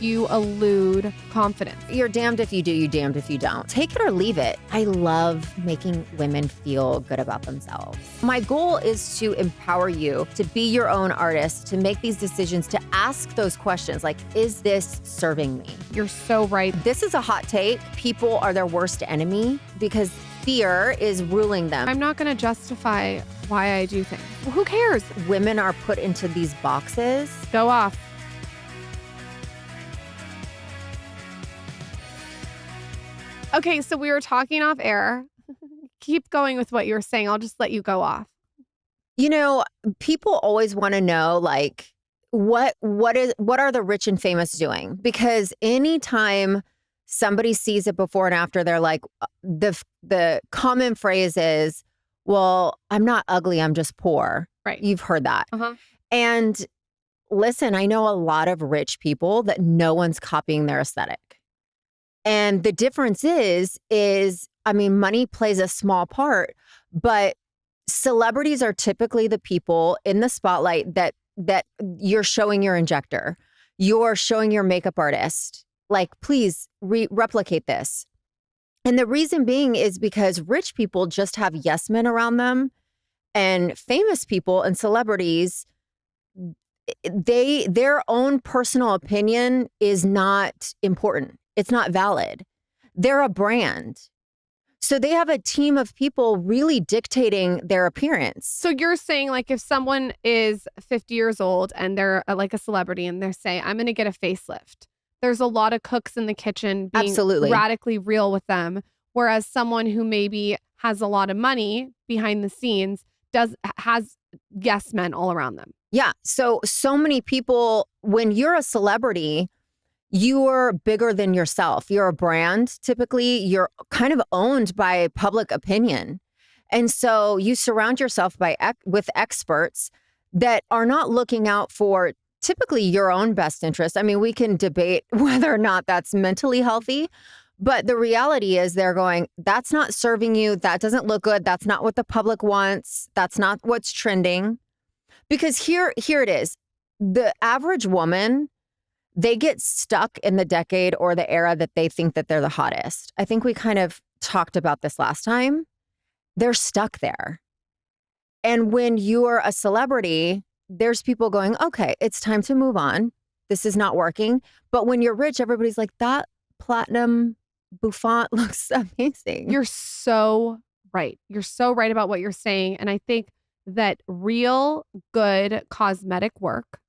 you elude confidence. You're damned if you do, you're damned if you don't. Take it or leave it. I love making women feel good about themselves. My goal is to empower you to be your own artist, to make these decisions, to ask those questions like, is this serving me? You're so right. This is a hot take. People are their worst enemy because fear is ruling them. I'm not going to justify why I do things. Who cares? Women are put into these boxes. Go off. Okay, so we were talking off air. Keep going with what you were saying. I'll just let you go off. You know, people always want to know, like, what are the rich and famous doing? Because anytime somebody sees it before and after, they're like, the common phrase is, well, I'm not ugly, I'm just poor. Right. You've heard that. Uh-huh. And listen, I know a lot of rich people that no one's copying their aesthetic. And the difference is, I mean, money plays a small part, but celebrities are typically the people in the spotlight that you're showing your injector. You're showing your makeup artist. Like, please replicate this. And the reason being is because rich people just have yes men around them, and famous people and celebrities, their own personal opinion is not important. It's not valid. They're a brand. So they have a team of people really dictating their appearance. So you're saying, like, if someone is 50 years old and they're like a celebrity and they're saying, I'm going to get a facelift, there's a lot of cooks in the kitchen being Absolutely radically real with them. Whereas someone who maybe has a lot of money behind the scenes has yes men all around them. Yeah. So many people, when you're a celebrity, you're bigger than yourself. You're a brand. Typically, you're kind of owned by public opinion. And so you surround yourself with experts that are not looking out for typically your own best interest. I mean, we can debate whether or not that's mentally healthy, but the reality is they're going, that's not serving you. That doesn't look good. That's not what the public wants. That's not what's trending. Because here it is. The average woman, they get stuck in the decade or the era that they think that they're the hottest. I think we kind of talked about this last time. They're stuck there. And when you're a celebrity, there's people going, okay, it's time to move on. This is not working. But when you're rich, everybody's like, that platinum bouffant looks amazing. You're so right. You're so right about what you're saying. And I think that real good cosmetic work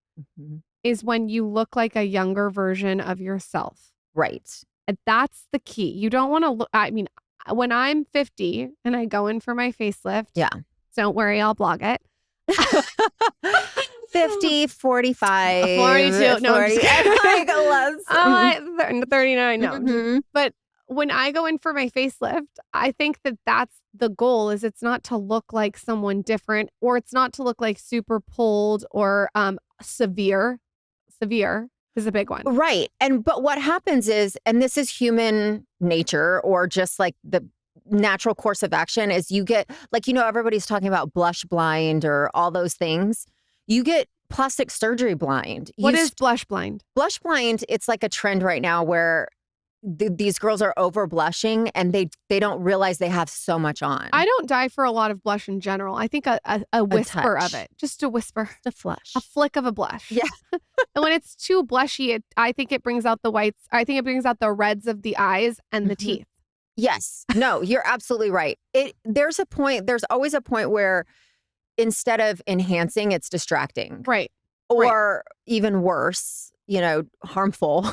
is when you look like a younger version of yourself. Right. And that's the key. You don't want to look, I mean, when I'm 50 and I go in for my facelift, yeah, don't worry, I'll blog it. 50, 45, 42. No, 40. I'm 39. No. But when I go in for my facelift, I think that that's the goal. Is it's not to look like someone different, or it's not to look like super pulled or severe. Severe is a big one. Right. But what happens is, and this is human nature or just like the natural course of action, is you get, like, you know, everybody's talking about blush blind or all those things. You get plastic surgery blind. What is blush blind? Blush blind, it's like a trend right now where these girls are over blushing and they don't realize they have so much on. I don't die for a lot of blush in general. I think a whisper of it. Just a whisper. Just a flush. A flick of a blush. Yeah. And when it's too blushy, I think it brings out the whites. I think it brings out the reds of the eyes and the teeth. Yes. No, you're absolutely right. There's always a point where instead of enhancing, it's distracting. Right. Or even worse, you know, harmful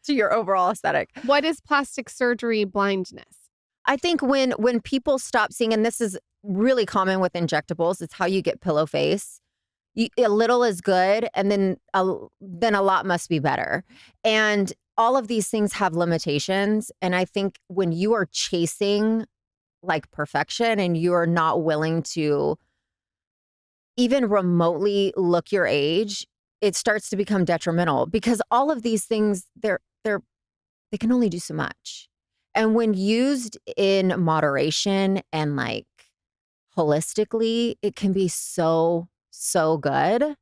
to your overall aesthetic. What is plastic surgery blindness? I think when people stop seeing, and this is really common with injectables, it's how you get pillow face. A little is good, and then a lot must be better. And all of these things have limitations. And I think when you are chasing like perfection and you are not willing to even remotely look your age, it starts to become detrimental, because all of these things, they can only do so much. And when used in moderation and like holistically, it can be so good.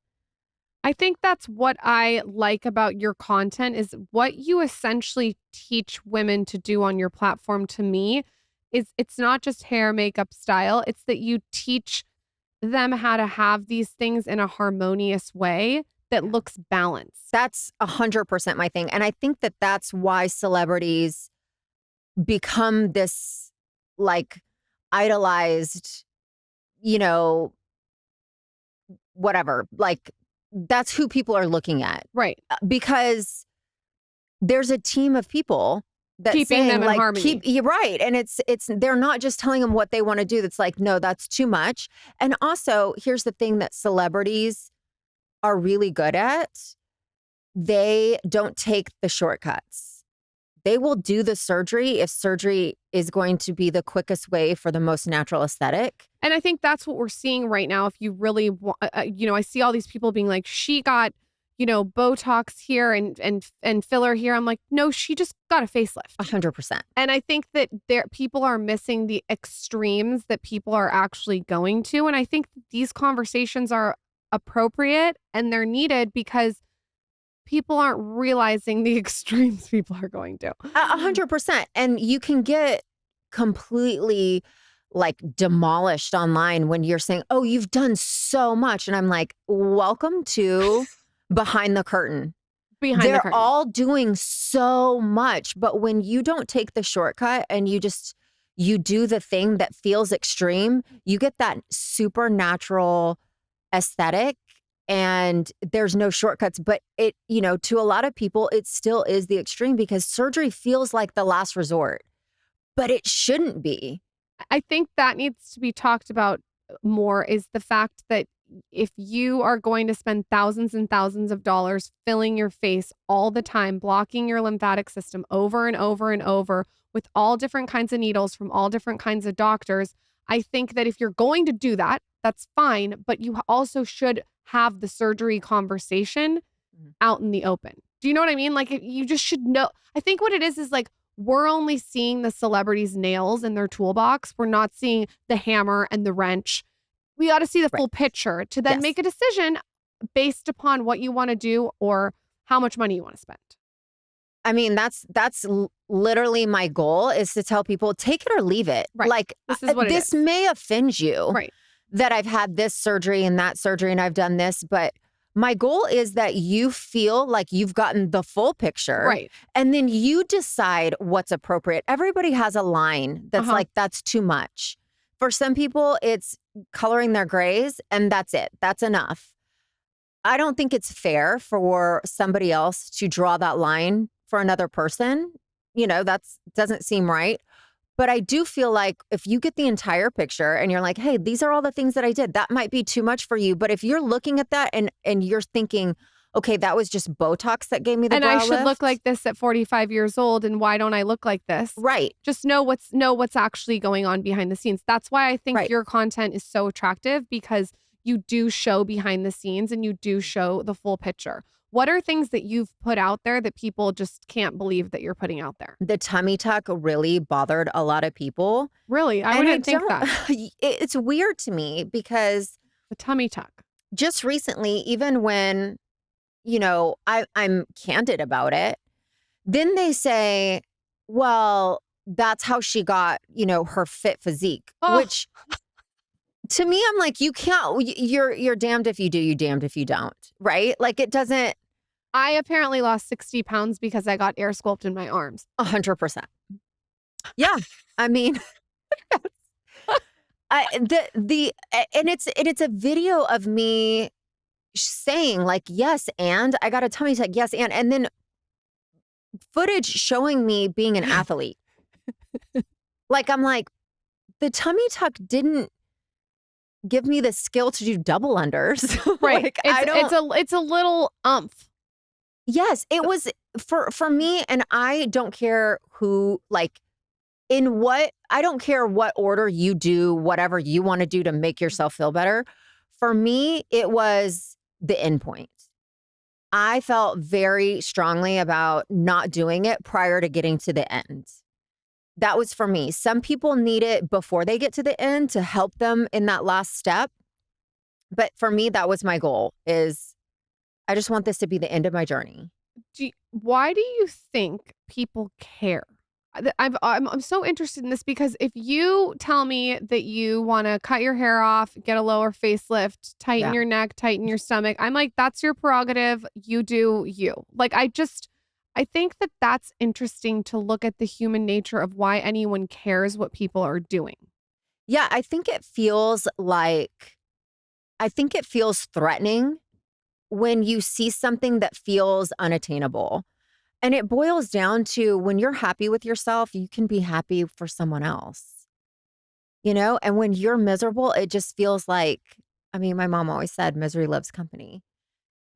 I think that's what I like about your content is what you essentially teach women to do on your platform to me is it's not just hair, makeup, style. It's that you teach them how to have these things in a harmonious way that looks balanced. That's 100% my thing. And I think that that's why celebrities become this like idolized, you know, whatever, like that's who people are looking at. Right. Because there's a team of people that Keeping them in like, harmony. you're right. And it's, they're not just telling them what they want to do. That's like, no, that's too much. And also, here's the thing that celebrities are really good at. They don't take the shortcuts. They will do the surgery if surgery is going to be the quickest way for the most natural aesthetic. And I think that's what we're seeing right now. If you really want, I see all these people being like, she got, Botox here and filler here. I'm like, no, she just got a facelift. 100%. And I think that people are missing the extremes that people are actually going to. And I think these conversations are appropriate and they're needed because people aren't realizing the extremes people are going to. 100%. And you can get completely like demolished online when you're saying, oh, you've done so much. And I'm like, welcome to behind the curtain. They're all doing so much. But when you don't take the shortcut and you do the thing that feels extreme, you get that supernatural aesthetic. And there's no shortcuts, but it, to a lot of people, it still is the extreme because surgery feels like the last resort, but it shouldn't be. I think that needs to be talked about more is the fact that if you are going to spend thousands and thousands of dollars filling your face all the time, blocking your lymphatic system over and over and over with all different kinds of needles from all different kinds of doctors, I think that if you're going to do that, that's fine, but you also should have the surgery conversation out in the open. Do you know what I mean? Like you just should know. I think what it is like we're only seeing the celebrities' nails in their toolbox. We're not seeing the hammer and the wrench. We got to see the full picture to then make a decision based upon what you want to do or how much money you want to spend. I mean, that's literally my goal is to tell people take it or leave it. Right. Like this may offend you. Right. That I've had this surgery and that surgery and I've done this, but my goal is that you feel like you've gotten the full picture. Right. And then you decide what's appropriate. Everybody has a line that's like, that's too much. For some people, it's coloring their grays and that's it. That's enough. I don't think it's fair for somebody else to draw that line for another person. That doesn't seem right. But I do feel like if you get the entire picture and you're like, hey, these are all the things that I did, that might be too much for you. But if you're looking at that and you're thinking, okay, that was just Botox that gave me the brow lift. And I should look like this at 45 years old. And why don't I look like this? Right. Just know what's actually going on behind the scenes. That's why I think your content is so attractive because you do show behind the scenes and you do show the full picture. What are things that you've put out there that people just can't believe that you're putting out there? The tummy tuck really bothered a lot of people. Really? I wouldn't think that. It's weird to me because the tummy tuck. Just recently, even when, I'm candid about it, then they say, well, that's how she got, her fit physique, which to me, I'm like, you can't, you're damned if you do, you damned if you don't, right? Like it doesn't. I apparently lost 60 pounds because I got air sculpt in my arms. 100%. Yeah. I mean, and it's a video of me saying like, yes, and I got a tummy tuck. Yes. And then footage showing me being an athlete. Like, I'm like, the tummy tuck didn't give me the skill to do double unders. Right. Like, it's a little umph. Yes, it was for me, and I don't care who, like, I don't care what order you do, whatever you want to do to make yourself feel better. For me, it was the end point. I felt very strongly about not doing it prior to getting to the end. That was for me. Some people need it before they get to the end to help them in that last step. But for me, that was my goal is I just want this to be the end of my journey. Why do you think people care? I'm so interested in this because if you tell me that you want to cut your hair off, get a lower facelift, tighten your neck, tighten your stomach, I'm like, that's your prerogative. You do you. Like, I think that that's interesting to look at the human nature of why anyone cares what people are doing. Yeah, I think it feels threatening when you see something that feels unattainable. And it boils down to when you're happy with yourself, you can be happy for someone else, And when you're miserable, it just feels like, I mean, my mom always said misery loves company.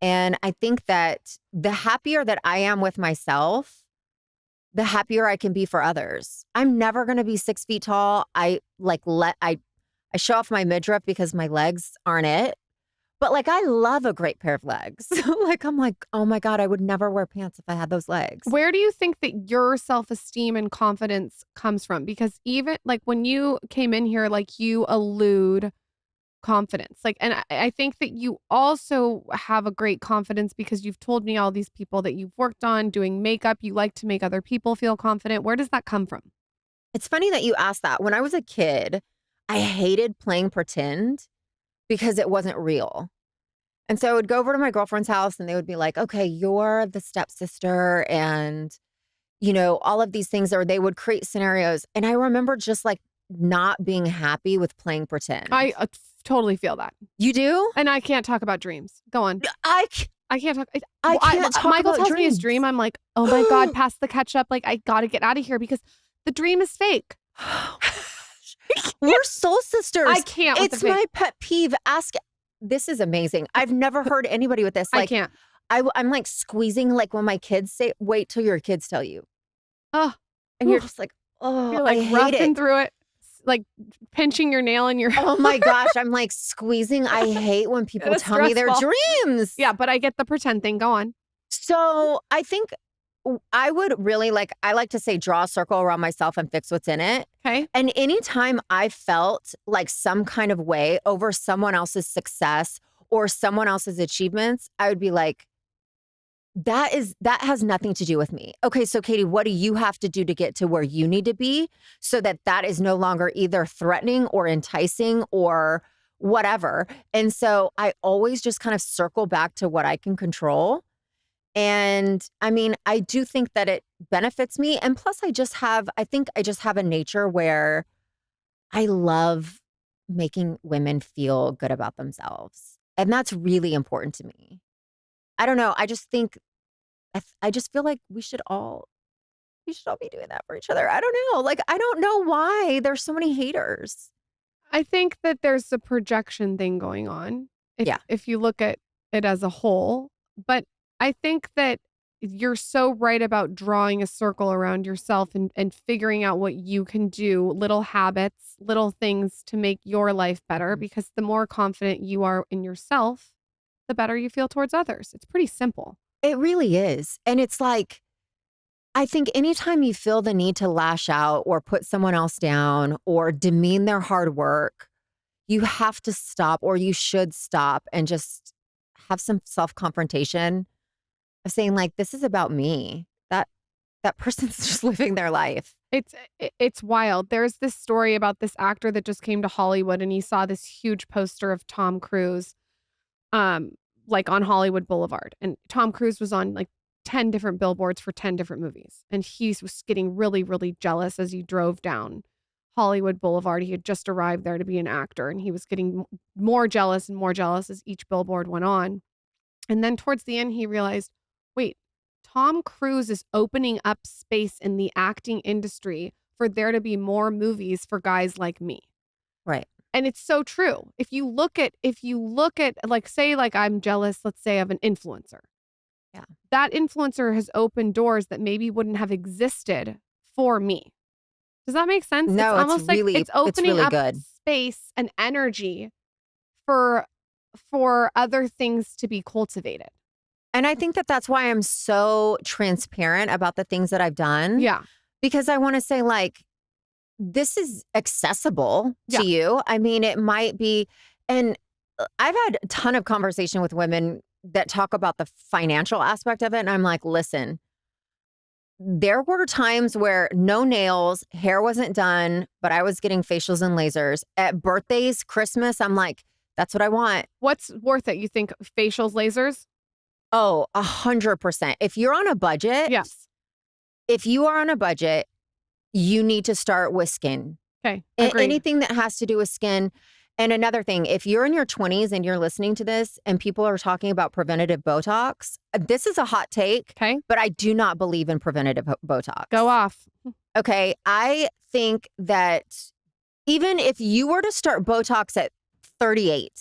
And I think that the happier that I am with myself, the happier I can be for others. I'm never going to be 6 feet tall. I show off my midriff because my legs aren't it. But like, I love a great pair of legs. Like, I'm like, oh my God, I would never wear pants if I had those legs. Where do you think that your self-esteem and confidence comes from? Because even like when you came in here, like you allude confidence. Like, and I think that you also have a great confidence because you've told me all these people that you've worked on doing makeup. You like to make other people feel confident. Where does that come from? It's funny that you asked that. When I was a kid, I hated playing pretend because it wasn't real. And so I would go over to my girlfriend's house and they would be like, okay, you're the stepsister and, all of these things, or they would create scenarios. And I remember just like not being happy with playing pretend. I totally feel that. You do? And I can't talk about dreams. Go on. I can't talk. Michael tells dreams. me his dream. I'm like, oh my God, pass the ketchup. Like, I got to get out of here because the dream is fake. We're soul sisters. I can't. It's my pet peeve. This is amazing. I've never heard anybody with this. Like, I can't. I'm like squeezing, like when my kids say, wait till your kids tell you. Oh. And you're just like, oh, you're like I hate roughing it. through it, like pinching your nail in your. Oh my gosh. I'm like squeezing. I hate when people tell me their dreams. Yeah, but I get the pretend thing. Go on. So I think I would really I like to say, draw a circle around myself and fix what's in it. Okay. And anytime I felt like some kind of way over someone else's success or someone else's achievements, I would be like, that has nothing to do with me. Okay, so Katie, what do you have to do to get to where you need to be so that is no longer either threatening or enticing or whatever? And so I always just kind of circle back to what I can control. And I mean, I do think that it benefits me. And plus I think I just have a nature where I love making women feel good about themselves. And that's really important to me. I don't know. I just think, I just feel like we should all be doing that for each other. I don't know. Like, I don't know why there's so many haters. I think that there's a projection thing going on. If you look at it as a whole, but I think that you're so right about drawing a circle around yourself and figuring out what you can do, little habits, little things to make your life better, because the more confident you are in yourself, the better you feel towards others. It's pretty simple. It really is. And it's like, I think anytime you feel the need to lash out or put someone else down or demean their hard work, you have to stop, or you should stop and just have some self-confrontation of saying like, this is about me. That person's just living their life. It's wild. There's this story about this actor that just came to Hollywood and he saw this huge poster of Tom Cruise, like on Hollywood Boulevard. And Tom Cruise was on like 10 different billboards for 10 different movies. And he was getting really, really jealous as he drove down Hollywood Boulevard. He had just arrived there to be an actor and he was getting more jealous and more jealous as each billboard went on. And then towards the end, he realized, wait, Tom Cruise is opening up space in the acting industry for there to be more movies for guys like me. Right. And it's so true. If you look at like, say, like I'm jealous, let's say, of an influencer. Yeah. That influencer has opened doors that maybe wouldn't have existed for me. Does that make sense? No, it's almost really, like it's opening really up good. Space and energy for other things to be cultivated. And I think that that's why I'm so transparent about the things that I've done. Yeah. Because I want to say like, this is accessible to you. I mean, it might be, and I've had a ton of conversation with women that talk about the financial aspect of it. And I'm like, listen, there were times where no nails, hair wasn't done, but I was getting facials and lasers. At birthdays, Christmas, I'm like, that's what I want. What's worth it? You think facials, lasers? Oh, 100%. If you're on a budget, yes. If you are on a budget, you need to start with skin. Okay, agreed. Anything that has to do with skin. And another thing, if you're in your 20s and you're listening to this and people are talking about preventative Botox, this is a hot take, okay, but I do not believe in preventative Botox. Go off. Okay, I think that even if you were to start Botox at 38,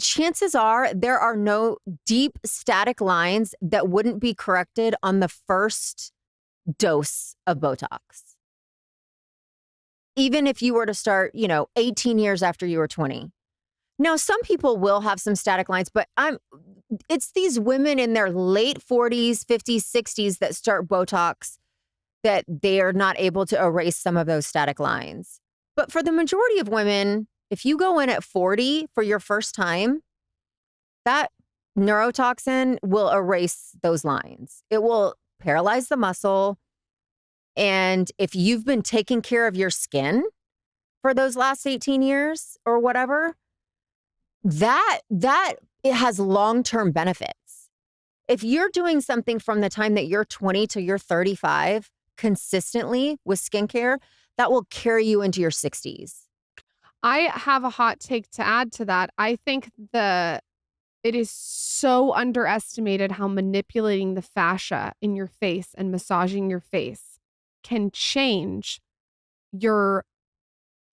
chances are there are no deep static lines that wouldn't be corrected on the first dose of Botox. Even if you were to start, 18 years after you were 20. Now, some people will have some static lines, but it's these women in their late 40s, 50s, 60s that start Botox that they are not able to erase some of those static lines. But for the majority of women, if you go in at 40 for your first time, that neurotoxin will erase those lines. It will paralyze the muscle. And if you've been taking care of your skin for those last 18 years or whatever, that it has long-term benefits. If you're doing something from the time that you're 20 to you're 35 consistently with skincare, that will carry you into your 60s. I have a hot take to add to that. I think it is so underestimated how manipulating the fascia in your face and massaging your face can change your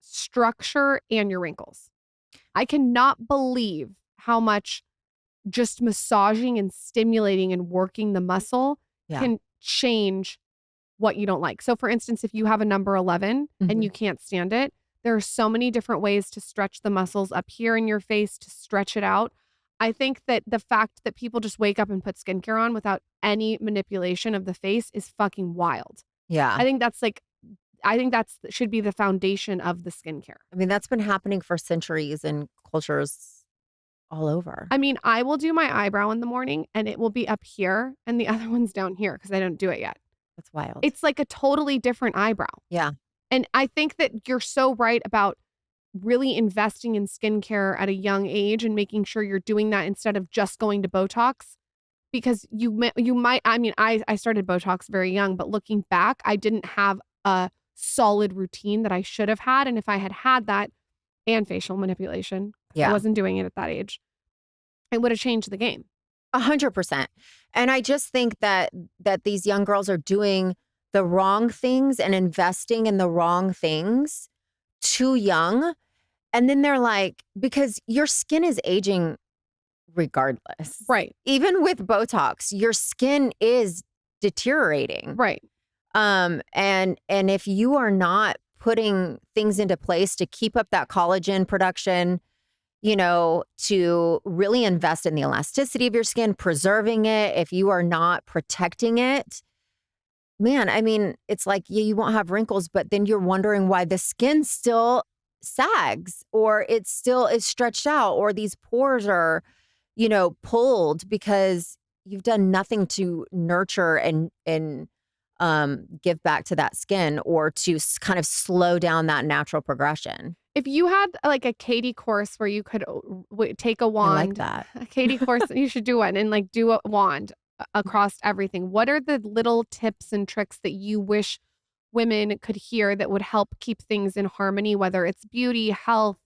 structure and your wrinkles. I cannot believe how much just massaging and stimulating and working the muscle can change what you don't like. So for instance, if you have a number 11 and you can't stand it, there are so many different ways to stretch the muscles up here in your face to stretch it out. I think that the fact that people just wake up and put skincare on without any manipulation of the face is fucking wild. Yeah. I think that's should be the foundation of the skincare. I mean, that's been happening for centuries in cultures all over. I mean, I will do my eyebrow in the morning and it will be up here and the other one's down here because I don't do it yet. That's wild. It's like a totally different eyebrow. Yeah. And I think that you're so right about really investing in skincare at a young age and making sure you're doing that instead of just going to Botox. Because you might, I mean, I started Botox very young, but looking back, I didn't have a solid routine that I should have had. And if I had had that and facial manipulation, I wasn't doing it at that age, it would have changed the game. 100%. And I just think that these young girls are doing the wrong things and investing in the wrong things too young. And then they're like, because your skin is aging regardless. Right. Even with Botox, your skin is deteriorating. Right. And if you are not putting things into place to keep up that collagen production, to really invest in the elasticity of your skin, preserving it, if you are not protecting it, man, I mean, it's like, you won't have wrinkles, but then you're wondering why the skin still sags or it still is stretched out or these pores are, pulled because you've done nothing to nurture and give back to that skin or to kind of slow down that natural progression. If you had like a Katie course where you could take a wand, I like that. A Katie course, you should do one and like do a wand across everything. What are the little tips and tricks that you wish women could hear that would help keep things in harmony, whether it's beauty, health,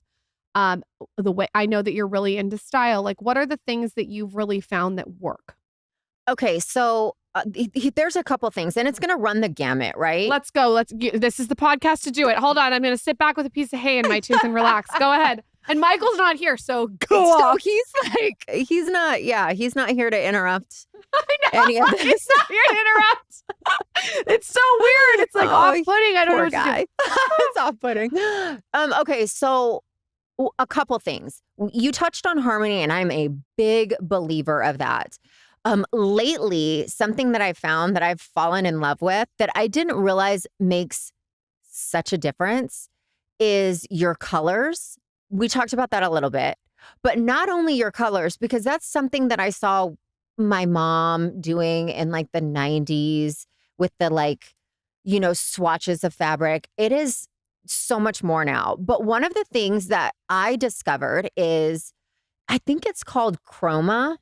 the way I know that you're really into style, like what are the things that you've really found that work? Okay, so there's a couple things, and it's going to run the gamut, right? Let's go. This is the podcast to do it. Hold on, I'm going to sit back with a piece of hay in my tooth and relax. Go ahead. And Michael's not here, so go off. He's not here to interrupt. I know, any of this. He's not here to interrupt. It's so weird. It's like off-putting. I don't know what to do. It's off-putting. Okay, so a couple things. You touched on harmony, and I'm a big believer of that. Lately, something that I found that I've fallen in love with that I didn't realize makes such a difference is your colors. We talked about that a little bit. But not only your colors, because that's something that I saw my mom doing in like the 90s with the like, swatches of fabric. It is so much more now. But one of the things that I discovered is I think it's called chroma,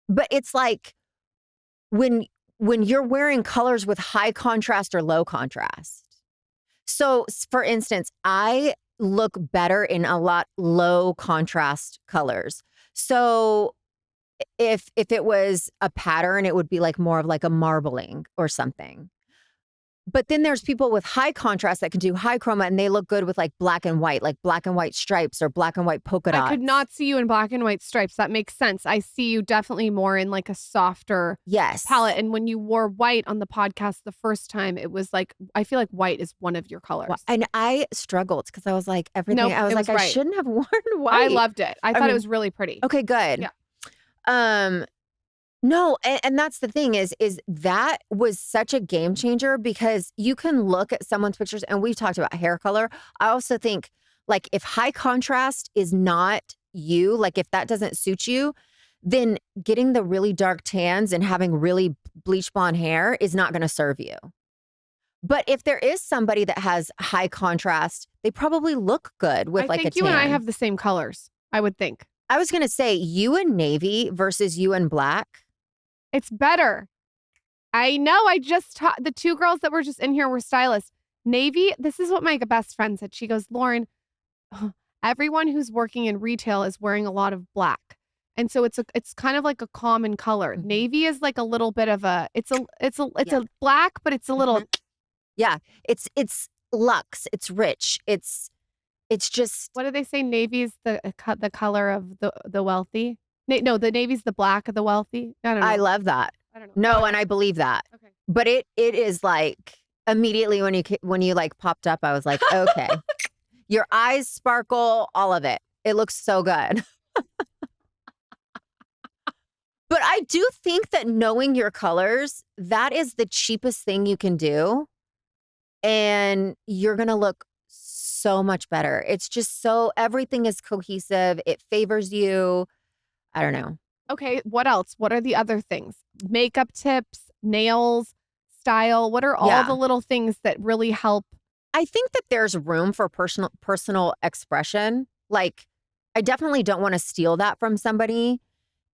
but it's like when you're wearing colors with high contrast or low contrast. So, for instance, I look better in a lot low contrast colors. So, if it was a pattern, it would be like more of like a marbling or something. But then there's people with high contrast that can do high chroma and they look good with like black and white stripes or black and white polka dots. I could not see you in black and white stripes. That makes sense. I see you definitely more in like a softer palette. And when you wore white on the podcast the first time, it was like, I feel like white is one of your colors. And I struggled because I was like, everything. I was like, I shouldn't have worn white. I loved it. I thought it was really pretty. Okay, good. Yeah. No, and that's the thing is that was such a game changer because you can look at someone's pictures and we've talked about hair color. I also think like if high contrast is not you, like if that doesn't suit you, then getting the really dark tans and having really bleach blonde hair is not going to serve you. But if there is somebody that has high contrast, they probably look good with like a tan. I think you and I have the same colors, I would think. I was going to say you in navy versus you in black. It's better. I know. I just taught the two girls that were just in here were stylists. Navy, this is what my best friend said. She goes, Lauryn, everyone who's working in retail is wearing a lot of black. And so it's kind of like a common color. Mm-hmm. Navy is like a little bit of it's a black, but it's a little. Yeah. It's luxe. It's rich. It's just. What do they say? Navy's the color of the wealthy. No, the navy's the black of the wealthy. I don't know. I love that. I don't know. No, and I believe that. Okay. But it is like immediately when you like popped up, I was like, okay. Your eyes sparkle, all of it. It looks so good. But I do think that knowing your colors, that is the cheapest thing you can do. And you're going to look so much better. It's just everything is cohesive. It favors you. I don't know. Okay, what else? What are the other things? Makeup tips, nails, style. What are all the little things that really help? I think that there's room for personal expression. Like, I definitely don't want to steal that from somebody.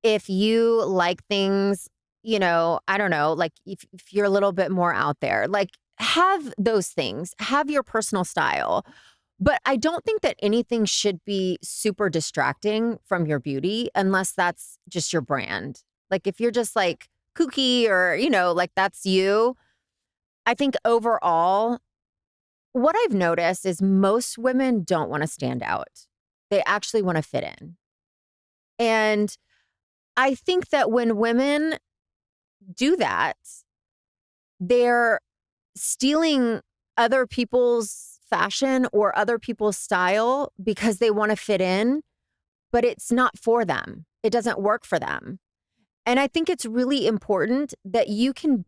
If you like things, I don't know, like if you're a little bit more out there, like have those things, have your personal style. But I don't think that anything should be super distracting from your beauty unless that's just your brand. Like if you're just like kooky or, like that's you. I think overall, what I've noticed is most women don't want to stand out. They actually want to fit in. And I think that when women do that, they're stealing other people's fashion or other people's style because they want to fit in, but it's not for them. It doesn't work for them. And I think it's really important that you can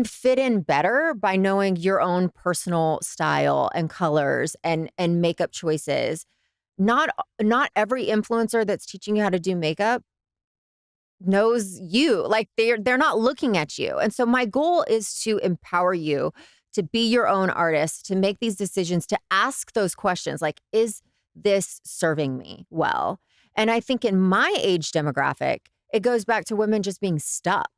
fit in better by knowing your own personal style and colors and makeup choices. Not every influencer that's teaching you how to do makeup knows you. Like they're not looking at you. And so my goal is to empower you to be your own artist, to make these decisions, to ask those questions like, is this serving me well? And I think in my age demographic, it goes back to women just being stuck.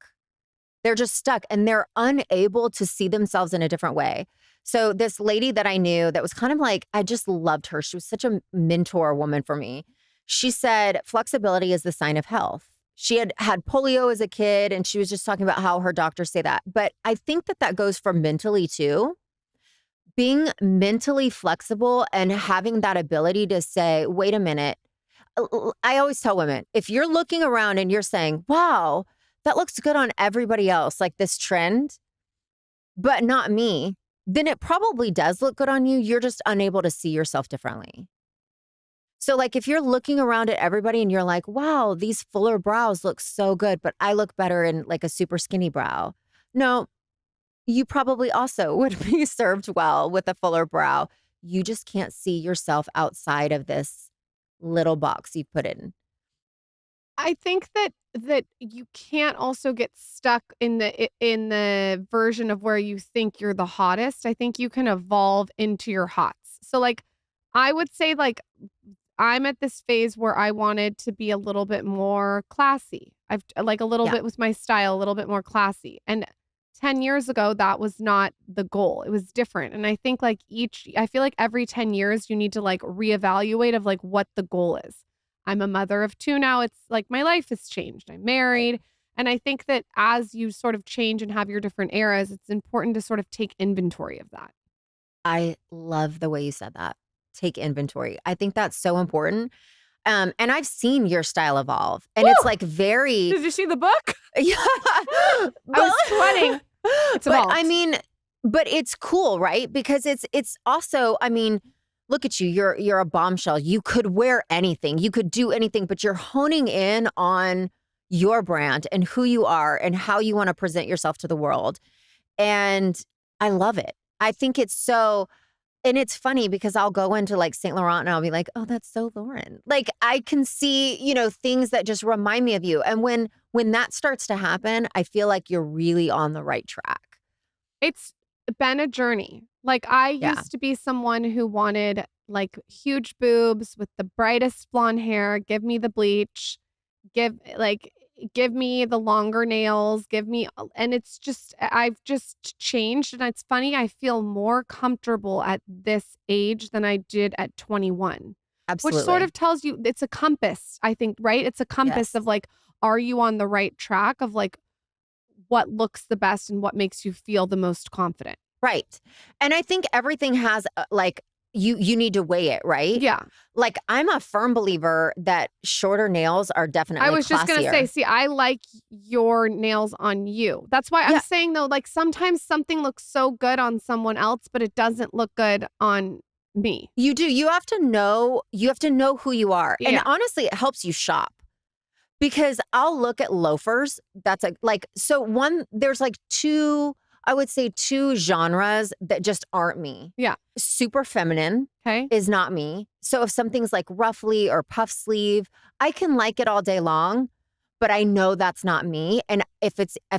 They're just stuck and they're unable to see themselves in a different way. So this lady that I knew that was kind of like, I just loved her. She was such a mentor woman for me. She said, flexibility is the sign of health. She had polio as a kid and she was just talking about how her doctors say that. But I think that goes for mentally too. Being mentally flexible and having that ability to say, wait a minute. I always tell women, if you're looking around and you're saying, wow, that looks good on everybody else, like this trend, but not me, then it probably does look good on you. You're just unable to see yourself differently. So like if you're looking around at everybody and you're like, wow, these fuller brows look so good, but I look better in like a super skinny brow. No, you probably also would be served well with a fuller brow. You just can't see yourself outside of this little box you put in? I think that you can't also get stuck in the version of where you think you're the hottest. I think you can evolve into your hots. So like I would say like I'm at this phase where I wanted to be a little bit more classy. I've like a little Yeah. bit with my style, a little bit more classy. And 10 years ago, that was not the goal. It was different. And I think like I feel like every 10 years, you need to like reevaluate of like what the goal is. I'm a mother of two now. It's like my life has changed. I'm married. And I think that as you sort of change and have your different eras, it's important to sort of take inventory of that. I love the way you said that. Take inventory. I think that's so important. And I've seen your style evolve, and Woo! it's like very, Did you see the book? yeah. I was sweating. It's But evolved. I mean, but it's cool, right? Because it's also, I mean, look at you. You're a bombshell. You could wear anything. You could do anything, but you're honing in on your brand and who you are and how you want to present yourself to the world. And I love it. I think it's so. And it's funny because I'll go into like Saint Laurent and I'll be like, oh, that's so Lauryn. Like I can see, things that just remind me of you. And when that starts to happen, I feel like you're really on the right track. It's been a journey. Like I Yeah. used to be someone who wanted like huge boobs with the brightest blonde hair, give me the bleach, give me the longer nails, and it's just I've just changed and it's funny I feel more comfortable at this age than I did at 21. Which Absolutely. sort of tells you it's a compass, I think, right? It's a compass Yes. of like are you on the right track of like what looks the best and what makes you feel the most confident. Right. And I think everything has like you need to weigh it, right? Yeah. Like I'm a firm believer that shorter nails are definitely I was just going to say, classier. see, I like your nails on you. That's why I'm Yeah. saying though, like sometimes something looks so good on someone else, but it doesn't look good on me. You do. You have to know who you are. And Yeah. honestly, it helps you shop. Because I'll look at loafers. That's there's like I would say two genres that just aren't me. Yeah. Super feminine Okay. is not me. So if something's like ruffly or puff sleeve, I can like it all day long, but I know that's not me. And if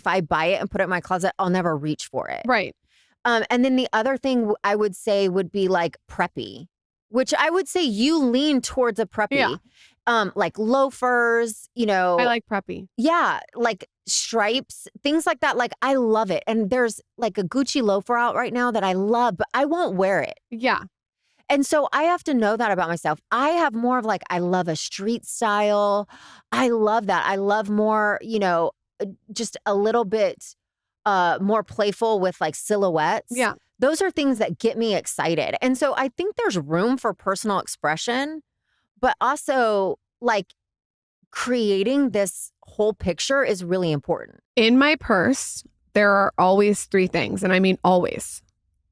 I buy it and put it in my closet, I'll never reach for it. Right. And then the other thing I would say would be like preppy, which I would say you lean towards a preppy. Yeah. Like loafers, I like preppy. yeah, like stripes, things like that. Like I love it. And there's like a Gucci loafer out right now that I love, but I won't wear it. Yeah. And so I have to know that about myself. I have more of like, I love a street style. I love that. I love more, just a little bit more playful with like silhouettes. Yeah. Those are things that get me excited. And so I think there's room for personal expression, but also like creating this whole picture is really important. In my purse, there are always 3 things, and I mean always,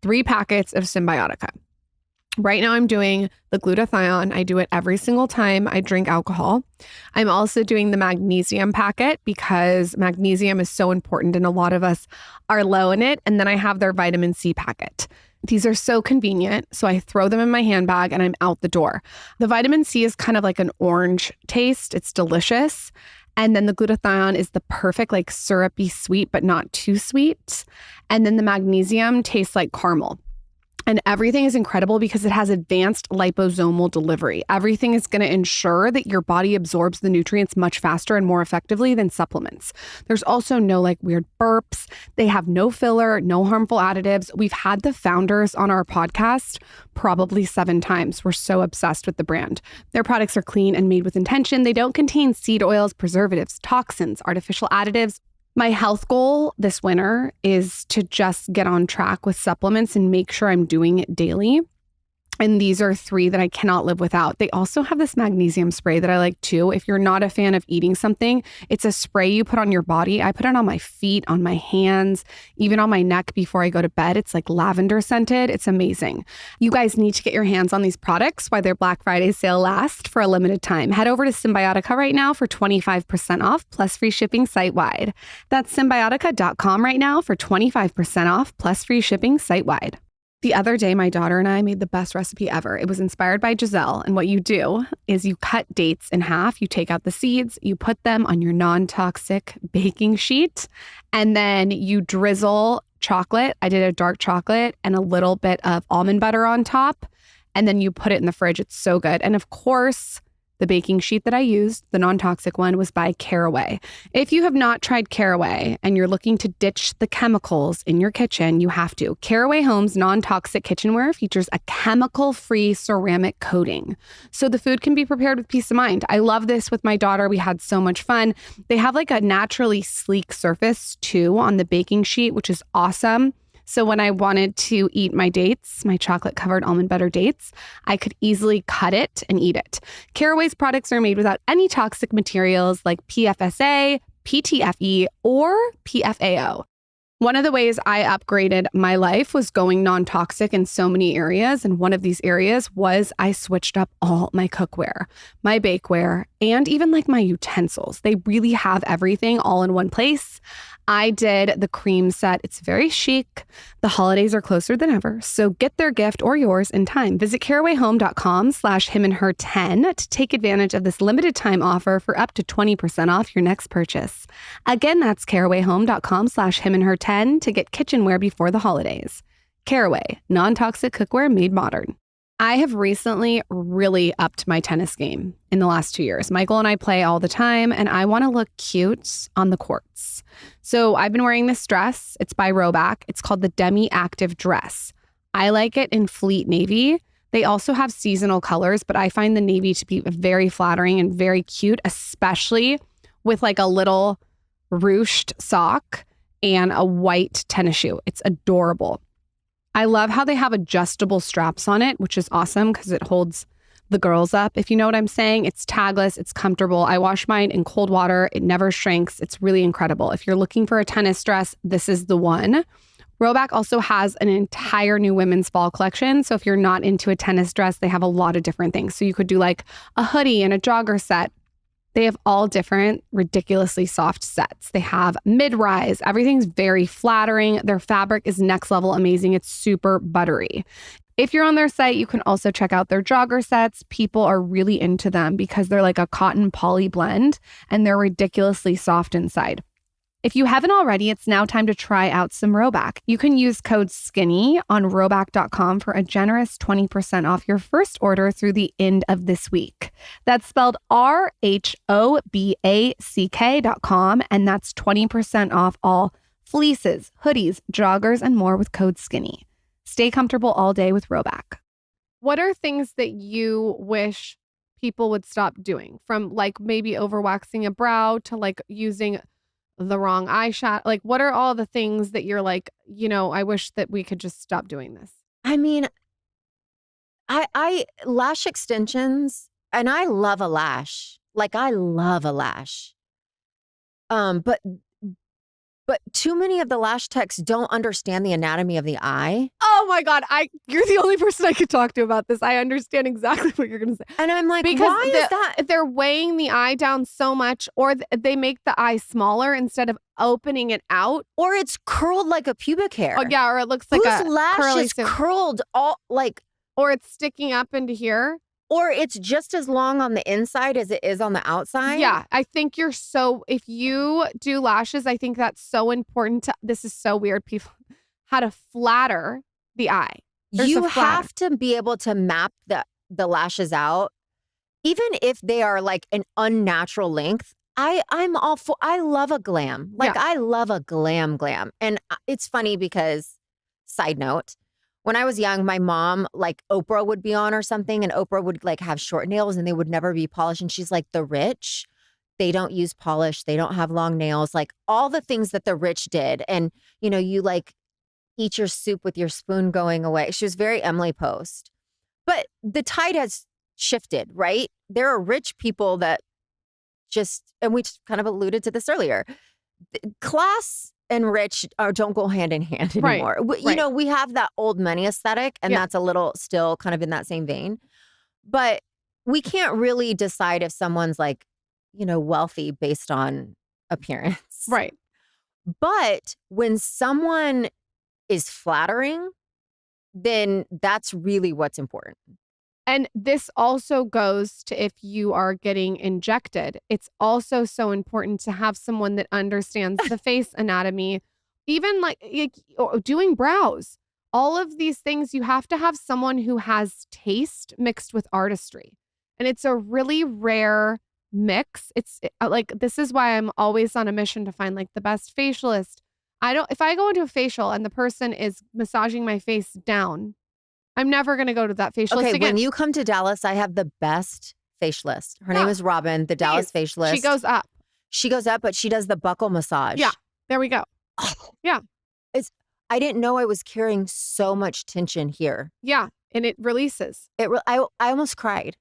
3 packets of Symbiotica. Right now I'm doing the glutathione. I do it every single time I drink alcohol. I'm also doing the magnesium packet because magnesium is so important and a lot of us are low in it. And then I have their vitamin C packet. These are so convenient. So I throw them in my handbag and I'm out the door. The vitamin C is kind of like an orange taste. It's delicious. And then the glutathione is the perfect like syrupy sweet, but not too sweet. And then the magnesium tastes like caramel. And everything is incredible because it has advanced liposomal delivery. Everything is going to ensure that your body absorbs the nutrients much faster and more effectively than supplements. There's also no like weird burps. They have no filler, no harmful additives. We've had the founders on our podcast probably 7 times. We're so obsessed with the brand. Their products are clean and made with intention. They don't contain seed oils, preservatives, toxins, artificial additives. My health goal this winter is to just get on track with supplements and make sure I'm doing it daily. And these are 3 that I cannot live without. They also have this magnesium spray that I like too. If you're not a fan of eating something, it's a spray you put on your body. I put it on my feet, on my hands, even on my neck before I go to bed. It's like lavender scented. It's amazing. You guys need to get your hands on these products while their Black Friday sale lasts for a limited time. Head over to Symbiotica right now for 25% off plus free shipping site-wide. That's Symbiotica.com right now for 25% off plus free shipping site-wide. The other day, my daughter and I made the best recipe ever. It was inspired by Giselle. And what you do is you cut dates in half, you take out the seeds, you put them on your non-toxic baking sheet, and then you drizzle chocolate. I did a dark chocolate and a little bit of almond butter on top. And then you put it in the fridge. It's so good. And of course, the baking sheet that I used, the non-toxic one, was by Caraway. If you have not tried Caraway and you're looking to ditch the chemicals in your kitchen, you have to. Caraway Home's non-toxic kitchenware features a chemical-free ceramic coating, so the food can be prepared with peace of mind. I love this with my daughter. We had so much fun. They have like a naturally sleek surface too on the baking sheet, which is awesome. So when I wanted to eat my dates, my chocolate-covered almond butter dates, I could easily cut it and eat it. Caraway's products are made without any toxic materials like PFSA, PTFE, or PFAO. One of the ways I upgraded my life was going non-toxic in so many areas. And one of these areas was I switched up all my cookware, my bakeware, and even like my utensils. They really have everything all in one place. I did the cream set. It's very chic. The holidays are closer than ever, so get their gift or yours in time. Visit carawayhome.com/himandher10 to take advantage of this limited time offer for up to 20% off your next purchase. Again, that's carawayhome.com/himandher10 to get kitchenware before the holidays. Caraway, non-toxic cookware made modern. I have recently really upped my tennis game in the last 2 years. Michael and I play all the time, and I want to look cute on the courts. So I've been wearing this dress. It's by Roback. It's called the Demi Active Dress. I like it in Fleet Navy. They also have seasonal colors, but I find the navy to be very flattering and very cute, especially with like a little ruched sock and a white tennis shoe. It's adorable. I love how they have adjustable straps on it, which is awesome because it holds the girls up, if you know what I'm saying. It's tagless. It's comfortable. I wash mine in cold water. It never shrinks. It's really incredible. If you're looking for a tennis dress, this is the one. Roback also has an entire new women's fall collection. So if you're not into a tennis dress, they have a lot of different things. So you could do like a hoodie and a jogger set. They have all different ridiculously soft sets. They have mid-rise. Everything's very flattering. Their fabric is next level amazing. It's super buttery. If you're on their site, you can also check out their jogger sets. People are really into them because they're like a cotton poly blend and they're ridiculously soft inside. If you haven't already, it's now time to try out some Roback. You can use code SKINNY on roback.com for a generous 20% off your first order through the end of this week. That's spelled RHOBACK.com, and that's 20% off all fleeces, hoodies, joggers, and more with code SKINNY. Stay comfortable all day with Roback. What are things that you wish people would stop doing? From like maybe overwaxing a brow to like using the wrong eyeshadow? Like, what are all the things that you're like, you know, I wish that we could just stop doing this? I mean, I lash extensions, and I love a lash. Like, I love a lash. But too many of the lash techs don't understand the anatomy of the eye. Oh my God. You're the only person I could talk to about this. I understand exactly what you're going to say. And I'm like, why is that? They're weighing the eye down so much, or they make the eye smaller instead of opening it out. Or it's curled like a pubic hair. Oh yeah, or it looks like Whose lash is curled all like. Or it's sticking up into here. Or it's just as long on the inside as it is on the outside. Yeah, I think if you do lashes, I think that's so important. This is so weird, people, how to flatter the eye. You have to be able to map the lashes out, even if they are like an unnatural length. I'm all for, I love a glam. Like, yeah. I love a glam. And it's funny because, side note, when I was young, my mom, like Oprah would be on or something, and Oprah would like have short nails and they would never be polished. And she's like, the rich, they don't use polish. They don't have long nails, like all the things that the rich did. And, you know, you like eat your soup with your spoon going away. She was very Emily Post. But the tide has shifted, right? There are rich people that and we just kind of alluded to this earlier, class and rich don't go hand in hand anymore. Right. You know, we have that old money aesthetic, and that's a little still kind of in that same vein. But we can't really decide if someone's like, you know, wealthy based on appearance. Right. But when someone is flattering, then that's really what's important. And this also goes to if you are getting injected. It's also so important to have someone that understands the face anatomy, even like doing brows. All of these things, you have to have someone who has taste mixed with artistry. And it's a really rare mix. It's like, this is why I'm always on a mission to find like the best facialist. If I go into a facial and the person is massaging my face down, I'm never going to go to that facialist Okay, again. when you come to Dallas, I have the best facialist. Her name is Robin, the Dallas facialist. She goes up. She goes up, but she does the buccal massage. Yeah, there we go. Oh, yeah. I didn't know I was carrying so much tension here. Yeah, and it releases. I almost cried.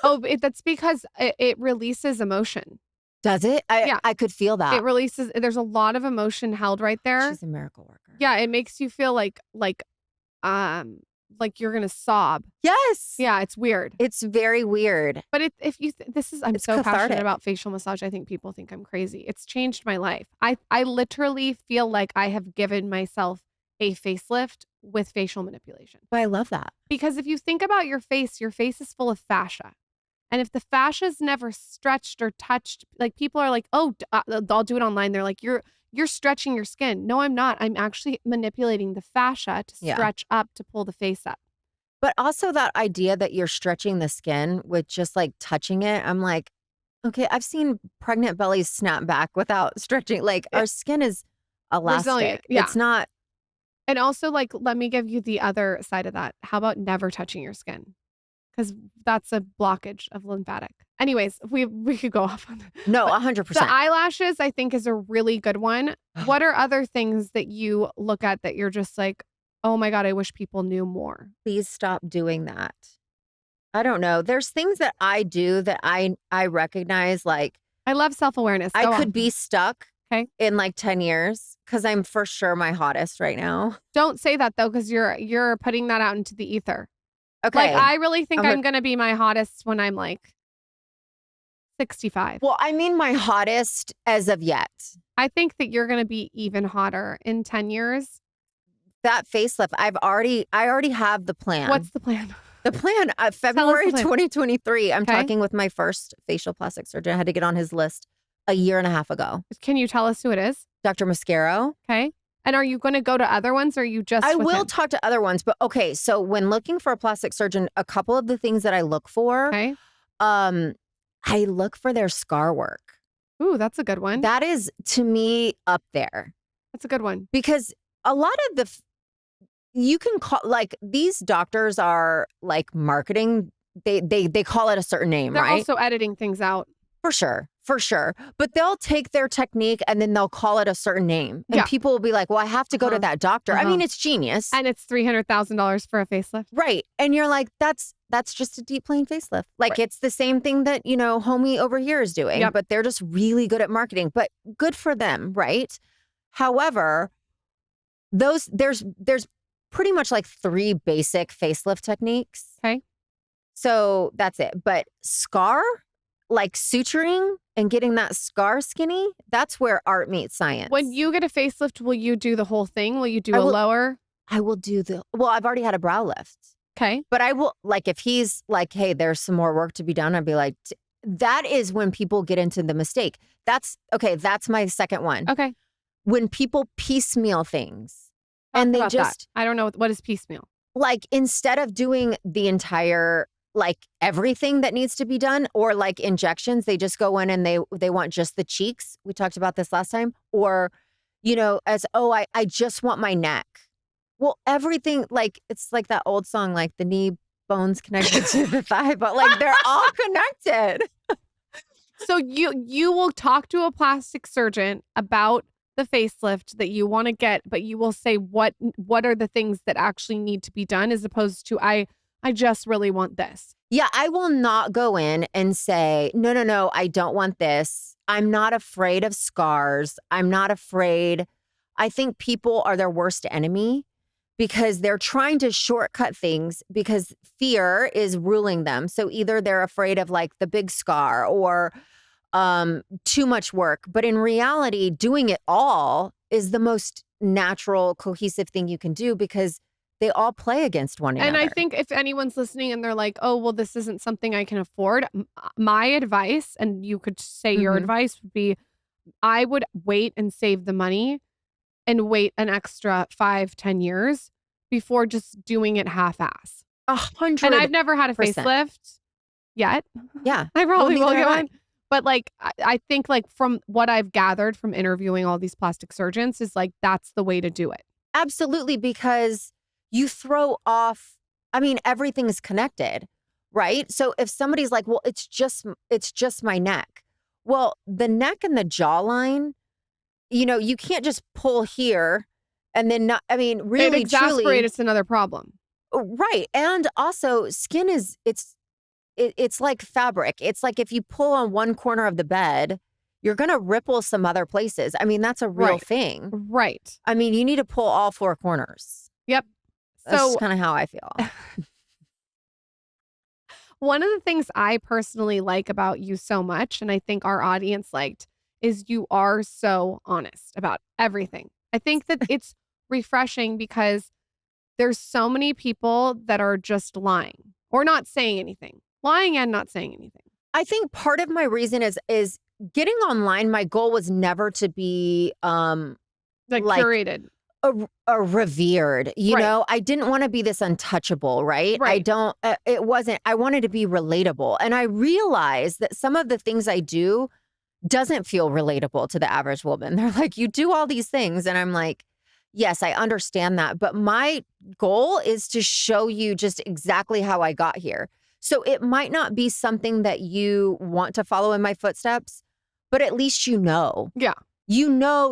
That's because it releases emotion. Does it? I could feel that. It releases. There's a lot of emotion held right there. She's a miracle worker. Yeah, it makes you feel like you're gonna sob. Yes. Yeah, it's weird. It's very weird. But I'm so cathartic. passionate about facial massage. I think people think I'm crazy. It's changed my life. I literally feel like I have given myself a facelift with facial manipulation. But I love that. Because if you think about your face is full of fascia. And if the fascia's never stretched or touched, like people are like, oh, I'll do it online. They're like, you're stretching your skin. No, I'm not. I'm actually manipulating the fascia to stretch up to pull the face up. But also that idea that you're stretching the skin with just like touching it. I'm like, okay, I've seen pregnant bellies snap back without stretching. Like our skin is elastic. Resilient. Yeah. It's not. And also like, let me give you the other side of that. How about never touching your skin? Because that's a blockage of lymphatic. Anyways, we could go off on that. No, 100%. The eyelashes, I think, is a really good one. What are other things that you look at that you're just like, oh my God, I wish people knew more? Please stop doing that. I don't know. There's things that I do that I recognize, like I love self-awareness. I could be stuck in like 10 years because I'm for sure my hottest right now. Don't say that though, because you're putting that out into the ether. Okay. Like I really think I'm going to be my hottest when I'm like 65. Well, I mean my hottest as of yet. I think that you're going to be even hotter in 10 years. That facelift, I already have the plan. What's the plan? The plan, February 2023, I'm talking with my first facial plastic surgeon. I had to get on his list a year and a half ago. Can you tell us who it is? Dr. Mascaro. Okay. And are you going to go to other ones or are you just I will talk to other ones, but okay. So when looking for a plastic surgeon, a couple of the things that I look for, I look for their scar work. Ooh, that's a good one. That is, to me, up there. That's a good one. Because a lot of you can call, like, these doctors are like marketing. They call it a certain name, They're right? also editing things out. For sure. But they'll take their technique and then they'll call it a certain name. And people will be like, well, I have to go to that doctor. I mean, it's genius. And it's $300,000 for a facelift. Right. And you're like, that's just a deep plane facelift. Like it's the same thing that, homie over here is doing, but they're just really good at marketing, but good for them. Right. However, there's pretty much like 3 basic facelift techniques. Okay. So that's it. But scar, like suturing and getting that scar skinny, that's where art meets science. When you get a facelift, will you do the whole thing? Will you do a lower? I will do I've already had a brow lift. Okay. But I will, like, if he's like, hey, there's some more work to be done, I'd be like, that is when people get into the mistake. That's my second one. Okay. When people piecemeal things. And they just, I don't know, what is piecemeal? Like, instead of doing the entire, like, everything that needs to be done, or like injections, they just go in and they want just the cheeks. We talked about this last time. Or, I just want my neck. Well, everything, like, it's like that old song, like the knee bones connected to the thigh, but like they're all connected. So you will talk to a plastic surgeon about the facelift that you want to get, but you will say what are the things that actually need to be done, as opposed to I just really want this. Yeah, I will not go in and say, no, I don't want this. I'm not afraid of scars. I'm not afraid. I think people are their worst enemy because they're trying to shortcut things because fear is ruling them. So either they're afraid of like the big scar or too much work. But in reality, doing it all is the most natural, cohesive thing you can do because they all play against one another. And I think if anyone's listening and they're like, oh, well, this isn't something I can afford. My advice, and you could say your advice would be, I would wait and save the money and wait an extra 5-10 years before just doing it half-ass. 100%. And I've never had a facelift yet. Yeah. I probably will get one. But like, I think like from what I've gathered from interviewing all these plastic surgeons is like, that's the way to do it. Absolutely. Because you throw off, I mean, everything is connected, right? So if somebody's like, well, it's just my neck. Well, the neck and the jawline, you can't just pull here and then not, I mean, really, it exasperates, it's another problem. Right. And also skin it's like fabric. It's like if you pull on one corner of the bed, you're going to ripple some other places. I mean, that's a real thing. Right. I mean, you need to pull all four corners. Yep. That's kind of how I feel. One of the things I personally like about you so much, and I think our audience liked, is you are so honest about everything. I think that it's refreshing because there's so many people that are just lying or not saying anything. Lying and not saying anything. I think part of my reason is getting online. My goal was never to be like curated. A revered, know, I didn't want to be this untouchable, right? It wasn't, I wanted to be relatable. And I realized that some of the things I do doesn't feel relatable to the average woman. They're like, you do all these things. And I'm like, yes, I understand that. But my goal is to show you just exactly how I got here. So it might not be something that you want to follow in my footsteps, but at least Yeah.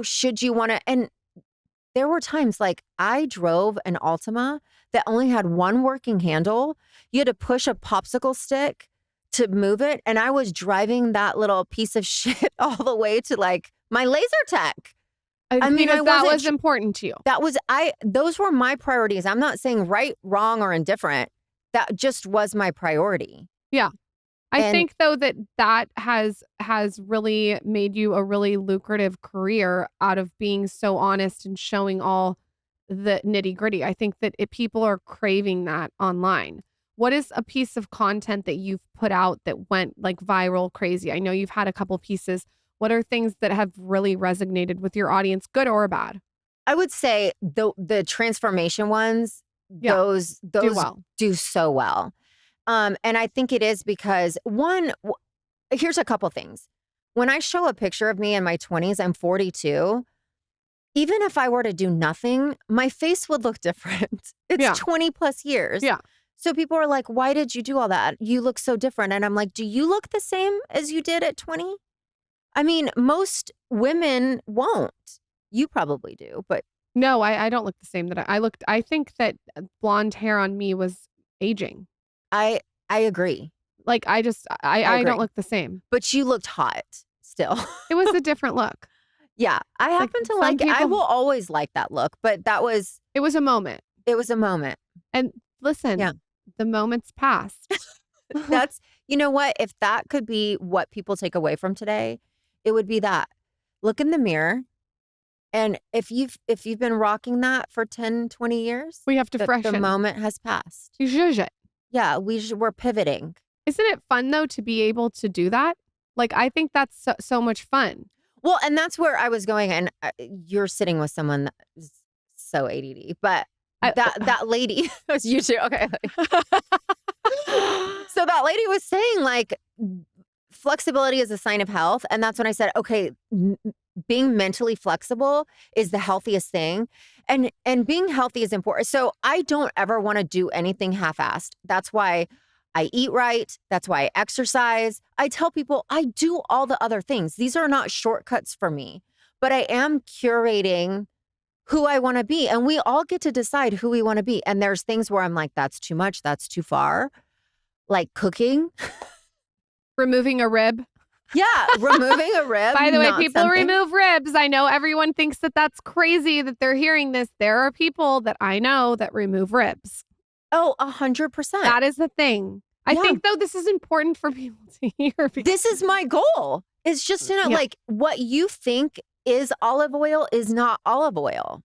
Should you want to, and there were times like I drove an Altima that only had one working handle. You had to push a popsicle stick to move it. And I was driving that little piece of shit all the way to like my laser tech. I mean, that was important to you. Those were my priorities. I'm not saying right, wrong, or indifferent. That just was my priority. Yeah. I think though that has really made you a really lucrative career out of being so honest and showing all the nitty gritty. I think that people are craving that online. What is a piece of content that you've put out that went like viral crazy? I know you've had a couple pieces. What are things that have really resonated with your audience, good or bad? I would say the transformation ones, those do so well. And I think it is because here's a couple things. When I show a picture of me in my 20s, I'm 42. Even if I were to do nothing, my face would look different. It's 20 plus years. Yeah. So people are like, why did you do all that? You look so different. And I'm like, do you look the same as you did at 20? I mean, most women won't. You probably do, but. No, I don't look the same that I looked. I think that blonde hair on me was aging. I agree. Like, I don't look the same. But you looked hot still. It was a different look. Yeah. I happen to like it. I will always like that look, but it was a moment. It was a moment. And listen, the moment's passed. That's, you know what? If that could be what people take away from today, it would be that. Look in the mirror. And if you've been rocking that for 10, 20 years, we have to freshen. The moment has passed. You zhuzh it. Yeah, we're pivoting. Isn't it fun though to be able to do that? Like, I think that's so much fun. Well, and that's where I was going. And you're sitting with someone that is so ADD, but that lady, you too. Okay. So that lady was saying like flexibility is a sign of health. And that's when I said, okay, being mentally flexible is the healthiest thing. And being healthy is important. So I don't ever want to do anything half-assed. That's why I eat right. That's why I exercise. I tell people I do all the other things. These are not shortcuts for me, but I am curating who I want to be. And we all get to decide who we want to be. And there's things where I'm like, that's too much. That's too far. Like cooking. Removing a rib. Yeah, removing a rib. By the way, people remove ribs. I know everyone thinks that that's crazy that they're hearing this. There are people that I know that remove ribs. Oh, 100%. That is the thing. I think, though, this is important for people to hear. This is my goal. It's just to know, like, what you think is olive oil is not olive oil.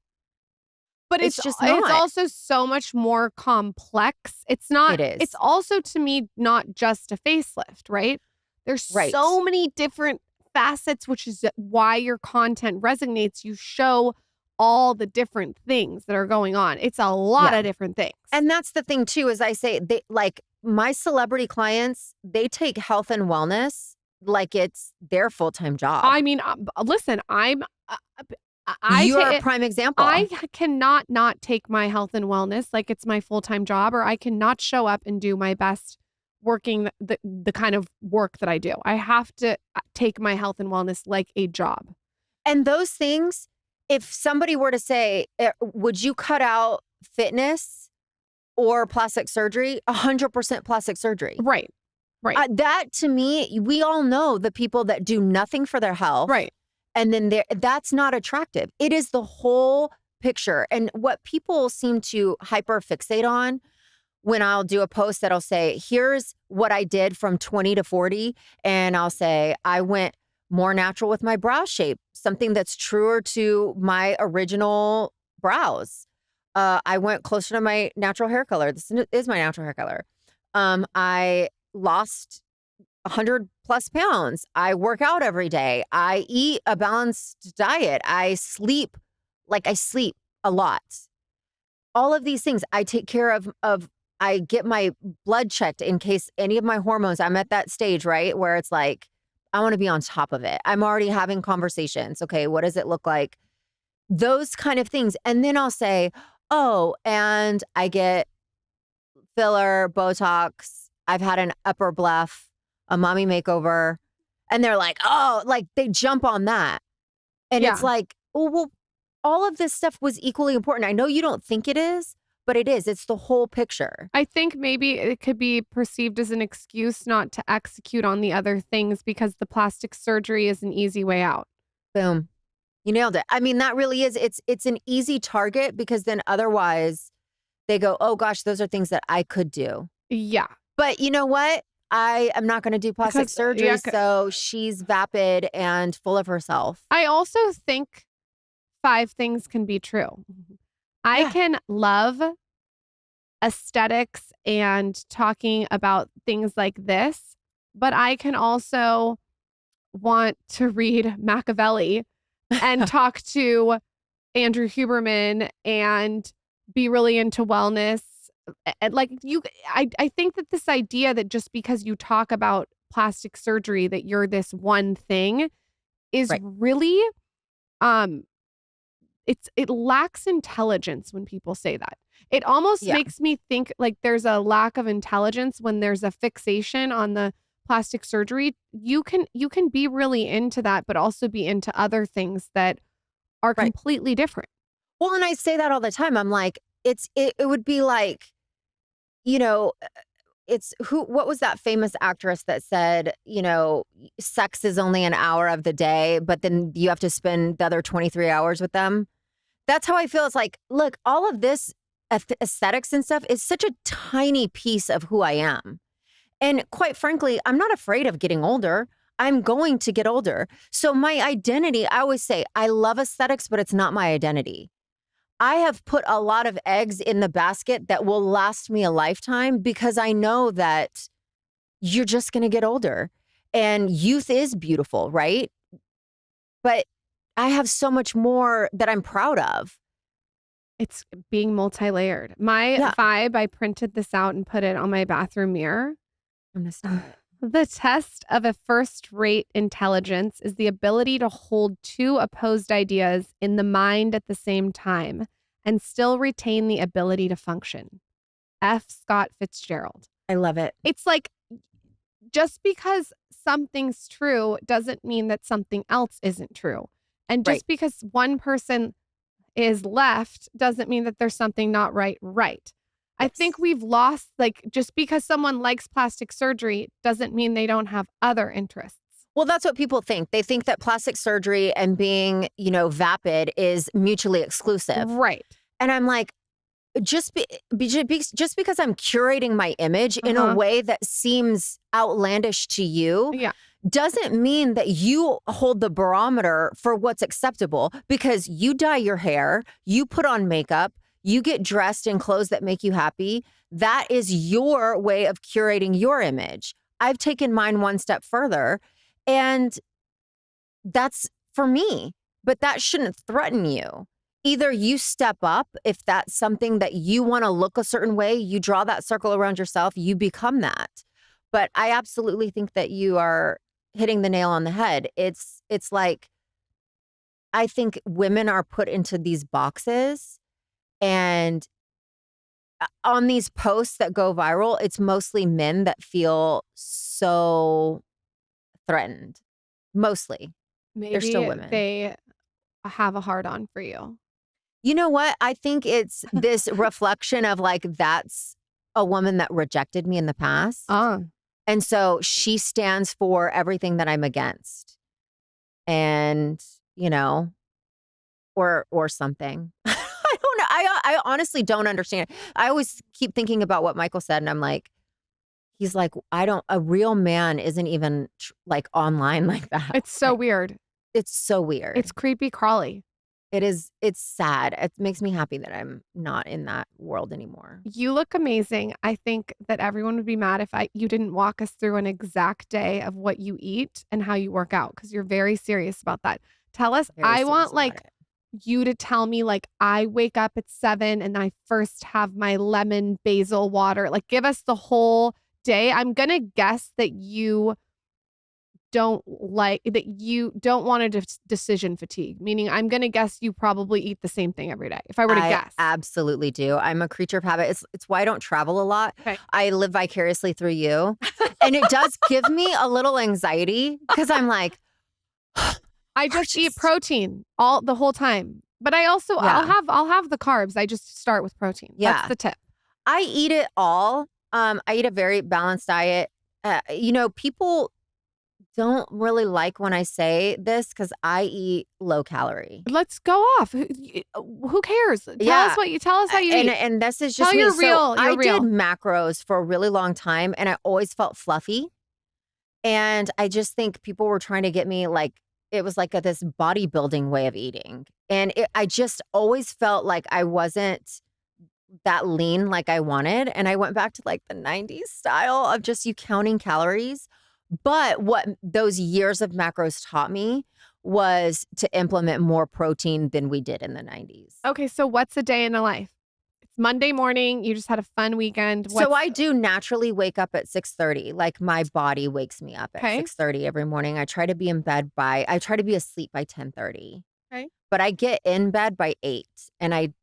But it's just not. It's also so much more complex. It's not. It is. It's also, to me, not just a facelift, right? There's so many different facets, which is why your content resonates. You show all the different things that are going on. It's a lot of different things. And that's the thing too, is I say they like my celebrity clients, they take health and wellness like it's their full-time job. I mean, listen, You're a prime example. I cannot not take my health and wellness like it's my full-time job, or I cannot show up and do my best working the kind of work that I do. I have to take my health and wellness like a job. And those things, if somebody were to say, would you cut out fitness or plastic surgery? 100% plastic surgery. Right. That to me, we all know the people that do nothing for their health. Right. And then that's not attractive. It is the whole picture. And what people seem to hyper fixate on when I'll do a post that'll say, here's what I did from 20 to 40. And I'll say, I went more natural with my brow shape, something that's truer to my original brows. I went closer to my natural hair color. This is my natural hair color. I lost 100+ pounds. I work out every day. I eat a balanced diet. I sleep a lot. All of these things I take care of I get my blood checked in case any of my hormones, I'm at that stage, right? Where it's like, I want to be on top of it. I'm already having conversations. Okay, what does it look like? Those kind of things. And then I'll say, oh, and I get filler, Botox. I've had an upper bluff, a mommy makeover. And they're like, oh, like they jump on that. And it's like, oh, well, all of this stuff was equally important. I know you don't think it is, but it is. It's the whole picture. I think maybe it could be perceived as an excuse not to execute on the other things because the plastic surgery is an easy way out. Boom. You nailed it. I mean, that really is. It's an easy target because then otherwise they go, oh gosh, those are things that I could do. Yeah. But you know what? I am not going to do plastic surgery. So she's vapid and full of herself. I also think 5 things can be true. I can love aesthetics and talking about things like this, but I can also want to read Machiavelli and talk to Andrew Huberman and be really into wellness. And like I think that this idea that just because you talk about plastic surgery that you're this one thing is really it lacks intelligence when people say that. It almost makes me think like there's a lack of intelligence when there's a fixation on the plastic surgery. You can be really into that, but also be into other things that are completely different. Well, and I say that all the time. I'm like, it would be like, you know, what was that famous actress that said, you know, sex is only an hour of the day, but then you have to spend the other 23 hours with them. That's how I feel. It's like, look, all of this aesthetics and stuff is such a tiny piece of who I am. And quite frankly, I'm not afraid of getting older. I'm going to get older. So my identity, I always say, I love aesthetics, but it's not my identity. I have put a lot of eggs in the basket that will last me a lifetime because I know that you're just going to get older and youth is beautiful, right? But I have so much more that I'm proud of. It's being multi-layered. My vibe, I printed this out and put it on my bathroom mirror. I'm going to stop it. The test of a first-rate intelligence is the ability to hold 2 opposed ideas in the mind at the same time and still retain the ability to function. F. Scott Fitzgerald. I love it. It's like, just because something's true doesn't mean that something else isn't true. And just because one person is left doesn't mean that there's something not right. I think we've lost, like, just because someone likes plastic surgery doesn't mean they don't have other interests. Well, that's what people think. They think that plastic surgery and being, you know, vapid is mutually exclusive. Right. And I'm like, just because I'm curating my image in a way that seems outlandish to you doesn't mean that you hold the barometer for what's acceptable, because you dye your hair, you put on makeup, you get dressed in clothes that make you happy. That is your way of curating your image. I've taken mine one step further, and that's for me, but that shouldn't threaten you. Either you step up if that's something that you want to look a certain way, you draw that circle around yourself, you become that. But I absolutely think that you are hitting the nail on the head. It's like, I think women are put into these boxes, and on these posts that go viral, it's mostly men that feel so threatened. Mostly. They're still Maybe women. they have a hard on for you. You know what? I think it's this reflection of like, that's a woman that rejected me in the past. And so she stands for everything that I'm against. And, you know, or something. I don't know. I honestly don't understand. I always keep thinking about what Michael said, and I'm like, he's like, a real man isn't even like online like that. It's so weird. It's so weird. It's creepy crawly. It is. It's sad. It makes me happy that I'm not in that world anymore. You look amazing. I think that everyone would be mad if you didn't walk us through an exact day of what you eat and how you work out, because you're very serious about that. Tell us. I want you to tell me, like, I wake up at 7 and I first have my lemon basil water. Like, give us the whole day. I'm going to guess that you don't want a decision fatigue, meaning I'm going to guess you probably eat the same thing every day. If I were to guess. Absolutely do. I'm a creature of habit. It's why I don't travel a lot. Okay. I live vicariously through you. And it does give me a little anxiety, because I'm like, I just eat protein the whole time. But I also, I'll have the carbs. I just start with protein. Yeah. That's the tip. I eat it all. I eat a very balanced diet. People don't really like when I say this, because I eat low calorie. Let's go off. Who cares? Tell us how you eat. And this is just me. You're real. I did macros for a really long time, and I always felt fluffy. And I just think people were trying to get me, like, it was like this bodybuilding way of eating. And I just always felt like I wasn't that lean like I wanted. And I went back to like the 90s style of just you counting calories. But what those years of macros taught me was to implement more protein than we did in the 90s. Okay, so what's a day in the life? It's Monday morning. You just had a fun weekend. So I do naturally wake up at 6:30. Like, my body wakes me up at 6:30 every morning. I try to be asleep by 10:30. Okay. But I get in bed by 8, and I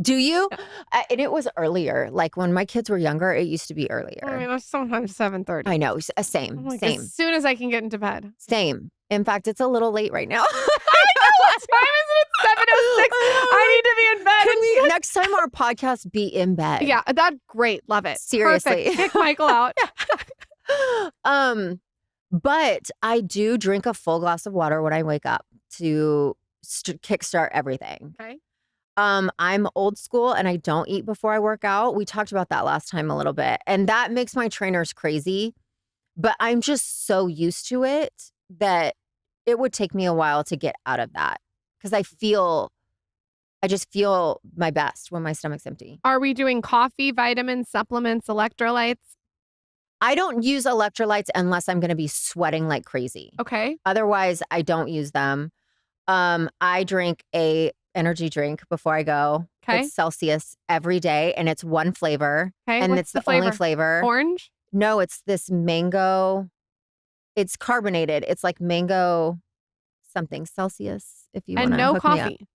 do you? Yeah. And it was earlier. Like, when my kids were younger, it used to be earlier. I mean, it's sometimes 7:30. I know. Same. Same. As soon as I can get into bed. Same. In fact, it's a little late right now. I know. What time is it? It's 7:06. I need to be in bed. Can we next time our podcast be in bed? Yeah, that's great. Love it. Seriously. Perfect. Kick Michael out. But I do drink a full glass of water when I wake up to kickstart everything. Okay. I'm old school, and I don't eat before I work out. We talked about that last time a little bit, and that makes my trainers crazy, but I'm just so used to it that it would take me a while to get out of that, because I just feel my best when my stomach's empty. Are we doing coffee, vitamins, supplements, electrolytes? I don't use electrolytes unless I'm going to be sweating like crazy. Okay. Otherwise, I don't use them. I drink a energy drink before I go. Okay. It's Celsius every day, and it's one flavor. Okay. And it's the only flavor. Orange? No, it's this mango. It's carbonated. It's like mango something Celsius, if you want to hook me up. coffee?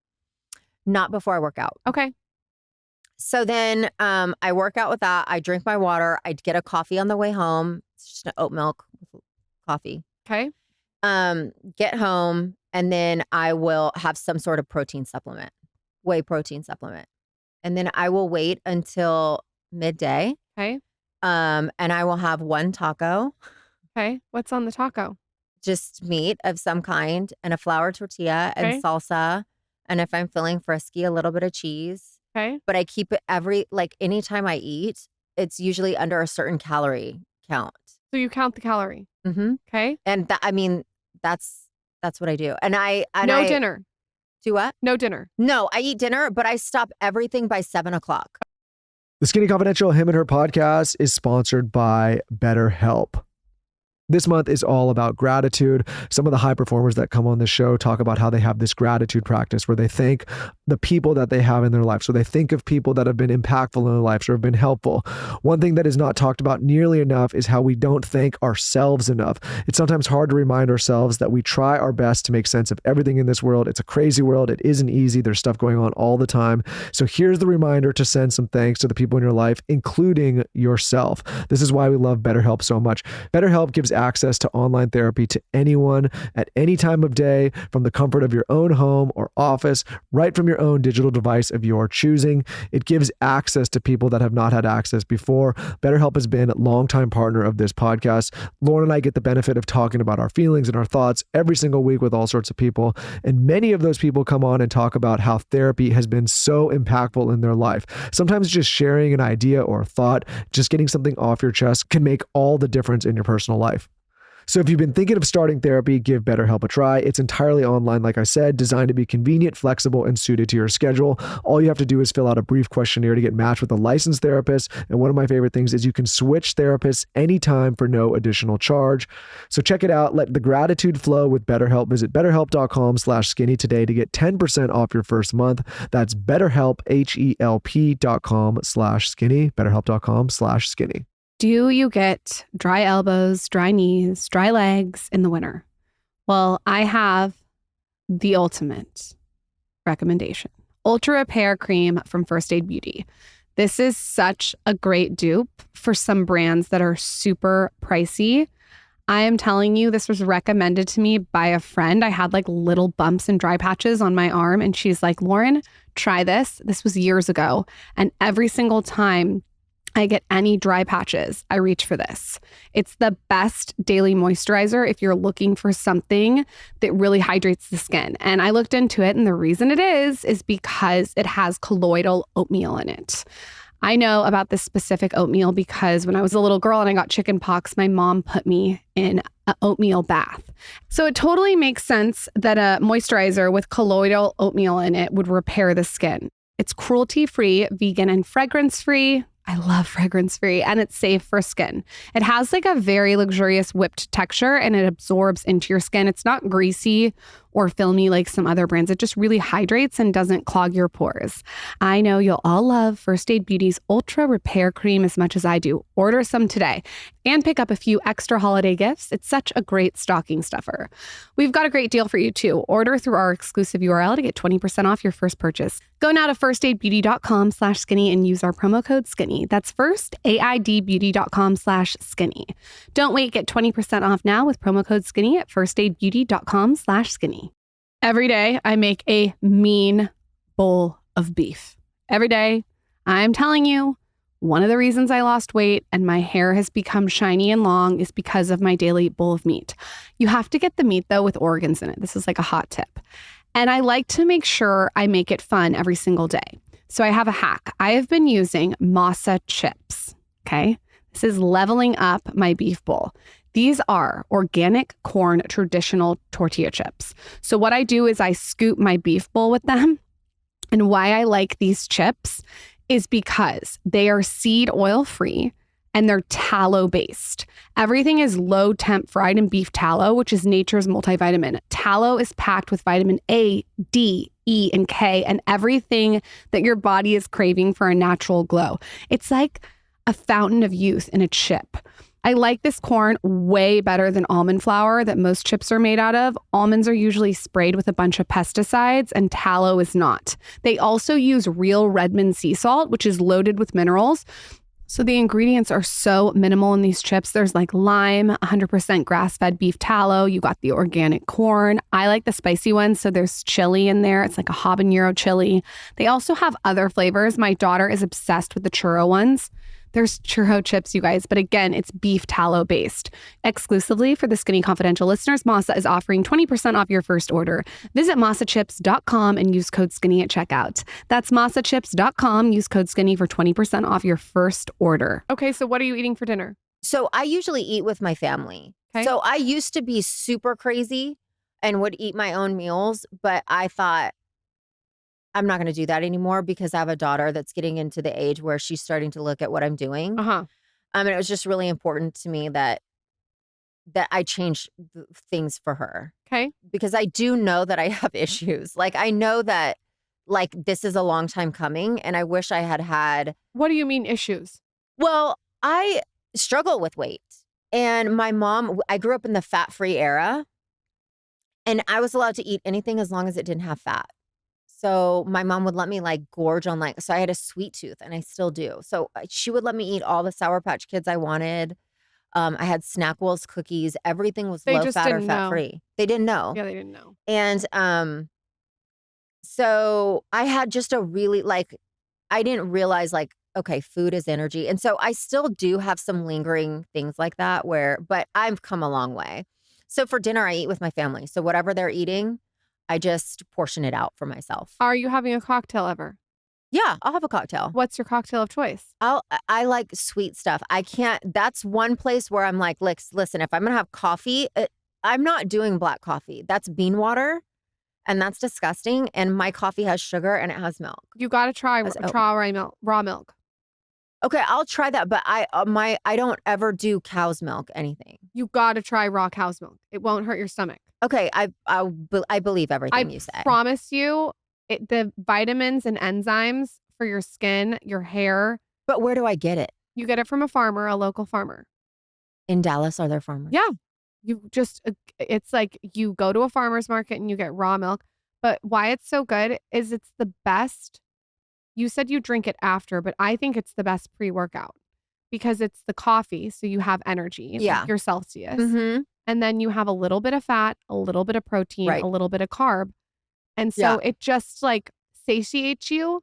Not before I work out. Okay. So then I work out with that. I drink my water. I get a coffee on the way home. It's just an oat milk coffee. Okay. Get home, and then I will have some sort of protein supplement, whey protein supplement. And then I will wait until midday. Okay. And I will have one taco. Okay. What's on the taco? Just meat of some kind, and a flour tortilla and salsa. And if I'm feeling frisky, a little bit of cheese. Okay. But I keep it anytime I eat, it's usually under a certain calorie count. So you count the calorie. Mm-hmm. Okay. And that's what I do. And no dinner. Do what? No dinner. No, I eat dinner, but I stop everything by 7:00. The Skinny Confidential Him and Her podcast is sponsored by BetterHelp. This month is all about gratitude. Some of the high performers that come on this show talk about how they have this gratitude practice where they thank the people that they have in their life. So they think of people that have been impactful in their lives or have been helpful. One thing that is not talked about nearly enough is how we don't thank ourselves enough. It's sometimes hard to remind ourselves that we try our best to make sense of everything in this world. It's a crazy world. It isn't easy. There's stuff going on all the time. So here's the reminder to send some thanks to the people in your life, including yourself. This is why we love BetterHelp so much. BetterHelp gives access to online therapy to anyone at any time of day from the comfort of your own home or office, right from your own digital device of your choosing. It gives access to people that have not had access before. BetterHelp has been a longtime partner of this podcast. Lauryn and I get the benefit of talking about our feelings and our thoughts every single week with all sorts of people. And many of those people come on and talk about how therapy has been so impactful in their life. Sometimes just sharing an idea or a thought, just getting something off your chest can make all the difference in your personal life. So if you've been thinking of starting therapy, give BetterHelp a try. It's entirely online, like I said, designed to be convenient, flexible, and suited to your schedule. All you have to do is fill out a brief questionnaire to get matched with a licensed therapist. And one of my favorite things is you can switch therapists anytime for no additional charge. So check it out. Let the gratitude flow with BetterHelp. Visit BetterHelp.com/skinny today to get 10% off your first month. That's BetterHelp, HELP.com/skinny, BetterHelp.com/skinny. Do you get dry elbows, dry knees, dry legs in the winter? Well, I have the ultimate recommendation. Ultra Repair Cream from First Aid Beauty. This is such a great dupe for some brands that are super pricey. I am telling you, this was recommended to me by a friend. I had like little bumps and dry patches on my arm, and she's like, Lauryn, try this. This was years ago. And every single time I get any dry patches, I reach for this. It's the best daily moisturizer if you're looking for something that really hydrates the skin. And I looked into it, and the reason it is because it has colloidal oatmeal in it. I know about this specific oatmeal because when I was a little girl and I got chicken pox, my mom put me in an oatmeal bath. So it totally makes sense that a moisturizer with colloidal oatmeal in it would repair the skin. It's cruelty-free, vegan, and fragrance-free. I love fragrance-free, and it's safe for skin. It has like a very luxurious whipped texture, and it absorbs into your skin. It's not greasy or filmy like some other brands. It just really hydrates and doesn't clog your pores. I know you'll all love First Aid Beauty's Ultra Repair Cream as much as I do. Order some today and pick up a few extra holiday gifts. It's such a great stocking stuffer. We've got a great deal for you too. Order through our exclusive URL to get 20% off your first purchase. Go now to firstaidbeauty.com/skinny and use our promo code skinny. That's firstaidbeauty.com/skinny. Don't wait, get 20% off now with promo code skinny at firstaidbeauty.com/skinny. Every day I make a mean bowl of beef. Every day, I'm telling you, one of the reasons I lost weight and my hair has become shiny and long is because of my daily bowl of meat. You have to get the meat though with organs in it. This is like a hot tip. And I like to make sure I make it fun every single day. So I have a hack. I have been using masa chips. Okay. This is leveling up my beef bowl. These are organic corn traditional tortilla chips. So what I do is I scoop my beef bowl with them. And why I like these chips is because they are seed oil free and they're tallow based. Everything is low temp fried in beef tallow, which is nature's multivitamin. Tallow is packed with vitamin A, D, E, and K, and everything that your body is craving for a natural glow. It's like a fountain of youth in a chip. I like this corn way better than almond flour that most chips are made out of. Almonds are usually sprayed with a bunch of pesticides and tallow is not. They also use real Redmond sea salt, which is loaded with minerals. So the ingredients are so minimal in these chips. There's like lime, 100% grass-fed beef tallow. You got the organic corn. I like the spicy ones, so there's chili in there. It's like a habanero chili. They also have other flavors. My daughter is obsessed with the churro ones. There's churro chips, you guys, but again, it's beef tallow based. Exclusively for the Skinny Confidential listeners, Masa is offering 20% off your first order. Visit masachips.com and use code skinny at checkout. That's masachips.com. Use code skinny for 20% off your first order. Okay, so what are you eating for dinner? So I usually eat with my family. Okay. So I used to be super crazy and would eat my own meals, but I thought I'm not going to do that anymore because I have a daughter that's getting into the age where she's starting to look at what I'm doing. Uh-huh. And it was just really important to me that I change things for her. Okay. Because I do know that I have issues. Like I know that like this is a long time coming and I wish I had. What do you mean issues? Well, I struggle with weight. And my mom, I grew up in the fat-free era and I was allowed to eat anything as long as it didn't have fat. So my mom would let me like gorge on so I had a sweet tooth and I still do. So she would let me eat all the Sour Patch Kids I wanted. I had Snackwell's cookies. Everything was low fat or fat free. They didn't know. Yeah, they didn't know. And so I had just a really I didn't realize okay, food is energy. And so I still do have some lingering things like that but I've come a long way. So for dinner, I eat with my family. So whatever they're eating, I just portion it out for myself. Are you having a cocktail ever? Yeah, I'll have a cocktail. What's your cocktail of choice? I like sweet stuff. I can't, that's one place where I'm like, listen, if I'm going to have coffee, I'm not doing black coffee. That's bean water and that's disgusting. And my coffee has sugar and it has milk. You got to try raw milk. Okay, I'll try that, but I don't ever do cow's milk anything. You got to try raw cow's milk. It won't hurt your stomach. Okay, I believe everything you say. I promise you, the vitamins and enzymes for your skin, your hair. But where do I get it? You get it from a farmer, a local farmer. In Dallas, are there farmers? Yeah. It's like you go to a farmer's market and you get raw milk. But why it's so good is it's the best. You said you drink it after, but I think it's the best pre-workout because it's the coffee. So you have energy, yeah. Like your Celsius. Mm-hmm. And then you have a little bit of fat, a little bit of protein, right. a little bit of carb. And so it just satiates you,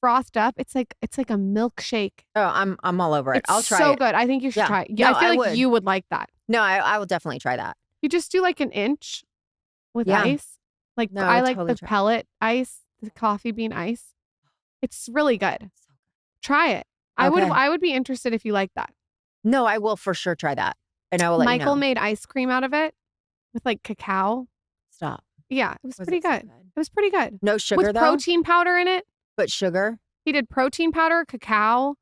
frothed up. It's like a milkshake. Oh, I'm all over it. I'll try it. So good. I think you should try it. Yeah, no, I feel like you would like that. No, I will definitely try that. You just do an inch with ice. I like totally the pellet ice, the coffee bean ice. It's really good. Try it. Okay. I would be interested if you like that. No, I will for sure try that. And I will let you know. Michael made ice cream out of it with cacao. Stop. Yeah, it was pretty good. It was pretty good. No sugar with though? Protein powder in it. But sugar? He did protein powder, cacao,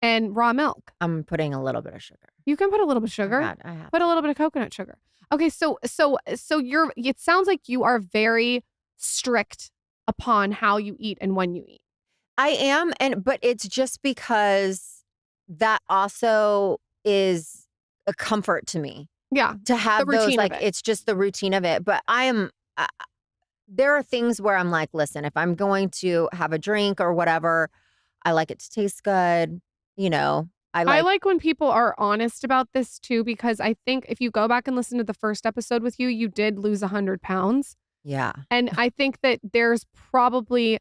and raw milk. I'm putting a little bit of sugar. You can put a little bit of sugar. I have. Put a little bit of coconut sugar. Okay, so it sounds like you are very strict upon how you eat and when you eat. I am, but it's just because that also is a comfort to me. Yeah. To have those, it's just the routine of it. But there are things where I'm like, listen, if I'm going to have a drink or whatever, I like it to taste good. I like when people are honest about this too, because I think if you go back and listen to the first episode with you, you did lose 100 pounds. Yeah. And I think that there's probably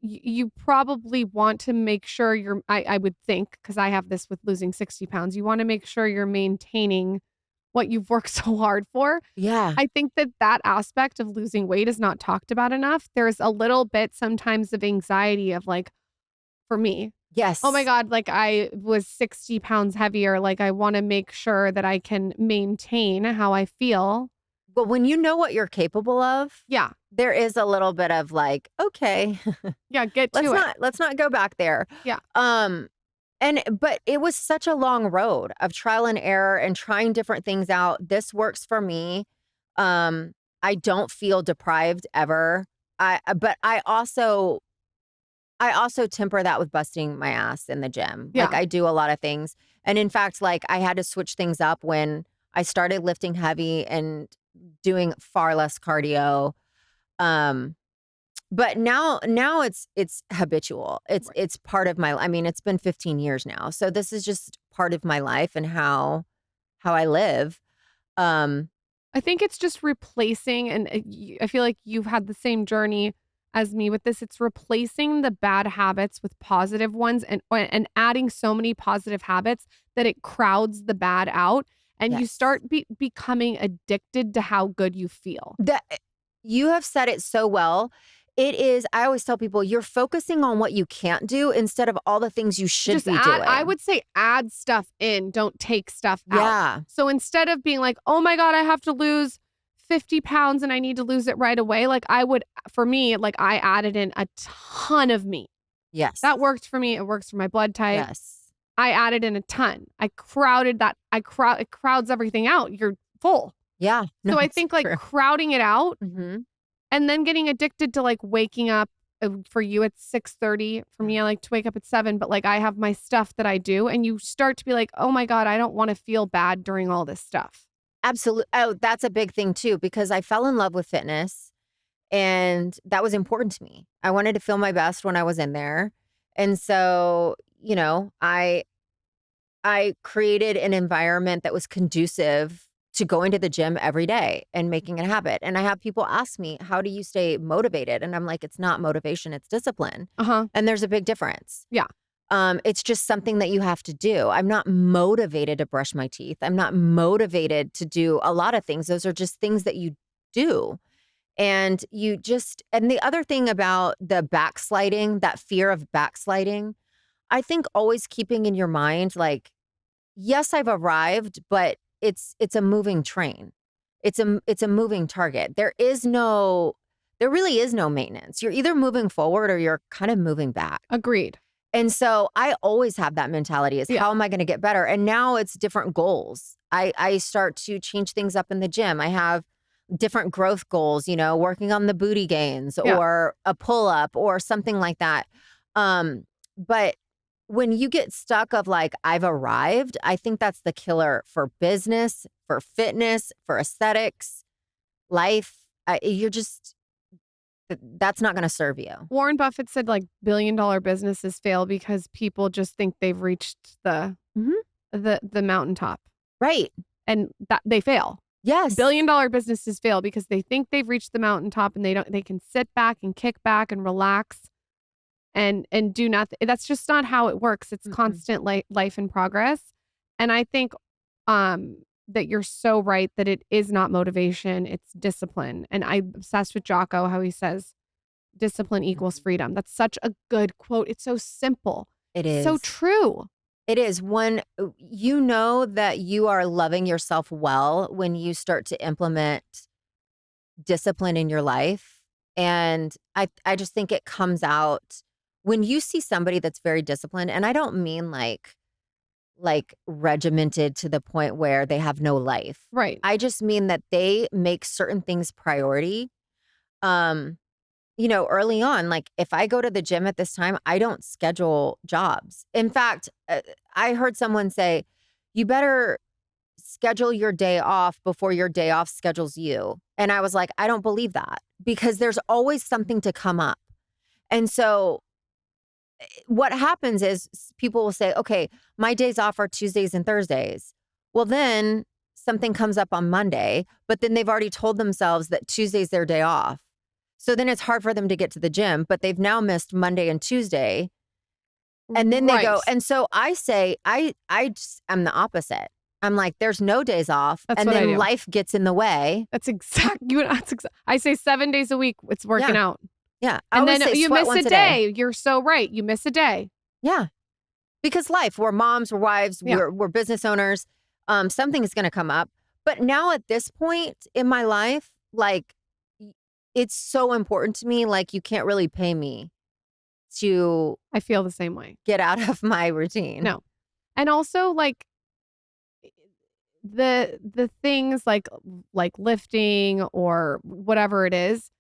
you probably want to make sure I would think, because I have this with losing 60 pounds, you want to make sure you're maintaining what you've worked so hard for. Yeah. I think that aspect of losing weight is not talked about enough. There's a little bit sometimes of anxiety of for me. Yes. Oh my God, I was 60 pounds heavier. I want to make sure that I can maintain how I feel. But when you know what you're capable of, yeah, there is a little bit of okay, yeah, let's not go back there. Yeah. But it was such a long road of trial and error and trying different things out. This works for me. I don't feel deprived ever. But I also temper that with busting my ass in the gym. Yeah. I do a lot of things. And in fact, I had to switch things up when I started lifting heavy and doing far less cardio. But now it's habitual. It's part of my, it's been 15 years now. So this is just part of my life and how I live. I think it's just replacing, and I feel like you've had the same journey as me with this. It's replacing the bad habits with positive ones and adding so many positive habits that it crowds the bad out. And you start becoming addicted to how good you feel. You have said it so well. It is, I always tell people, you're focusing on what you can't do instead of all the things you should be doing. I would say add stuff in, don't take stuff out. Yeah. So instead of being like, oh my God, I have to lose 50 pounds and I need to lose it right away. Like for me, like I added in a ton of meat. Yes. That worked for me. It works for my blood type. Yes. I added in a ton. I crowded that. It crowds everything out. You're full. Yeah. So I think like crowding it out and then getting addicted to like waking up. For you, it's 6:30. For me, I like to wake up at 7. But like I have my stuff that I do, and you start to be like, oh my God, I don't want to feel bad during all this stuff. Absolutely. Oh, that's a big thing too, because I fell in love with fitness, and that was important to me. I wanted to feel my best when I was in there, and so I created an environment that was conducive to going to the gym every day and making it a habit. And I have people ask me, how do you stay motivated? And I'm like, it's not motivation, it's discipline. And there's a big difference. Yeah. It's just something that you have to do. I'm not motivated to brush my teeth. I'm not motivated to do a lot of things. Those are just things that you do. And and the other thing about the backsliding, that fear of backsliding, I think always keeping in your mind, like, yes, I've arrived, but it's a moving train. It's a moving target. There really is no maintenance. You're either moving forward or you're kind of moving back. Agreed. And so I always have that mentality is how am I going to get better? And now it's different goals. I start to change things up in the gym. I have different growth goals, working on the booty gains or a pull-up or something like that. But when you get stuck of like, I've arrived, I think that's the killer for business, for fitness, for aesthetics, life. That's not going to serve you. Warren Buffett said like billion-dollar businesses fail because people just think they've reached the mountaintop. Right. And that they fail. Yes. Billion-dollar businesses fail because they think they've reached the mountaintop and they can sit back and kick back and relax and do nothing. That's just not how it works. It's constant life in progress. And I think that you're so right that it is not motivation, it's discipline. And I'm obsessed with Jocko, how he says discipline equals freedom. That's such a good quote. It's so simple. It is. So true. It is. When you know that you are loving yourself well when you start to implement discipline in your life. And I just think it comes out when you see somebody that's very disciplined, and I don't mean like regimented to the point where they have no life. Right. I just mean that they make certain things priority. Early on, like if I go to the gym at this time, I don't schedule jobs. In fact, I heard someone say, you better schedule your day off before your day off schedules you. And I was like, I don't believe that because there's always something to come up. And so what happens is people will say, okay, my days off are Tuesdays and Thursdays. Well, then something comes up on Monday, but then they've already told themselves that Tuesday's their day off. So then it's hard for them to get to the gym, but they've now missed Monday and Tuesday. And then they go. And so I say, I'm the opposite. I'm like, there's no days off. That's and what I then do. life gets in the way. That's exactly. I say 7 days a week. It's working out. Yeah. And then you miss a day. You're so right. You miss a day. Yeah. Because life, we're moms, we're wives, we're business owners. Something is going to come up. But now at this point in my life, like it's so important to me. Like you can't really pay me to. I feel the same way. Get out of my routine. No. And also like the things like lifting or whatever it is,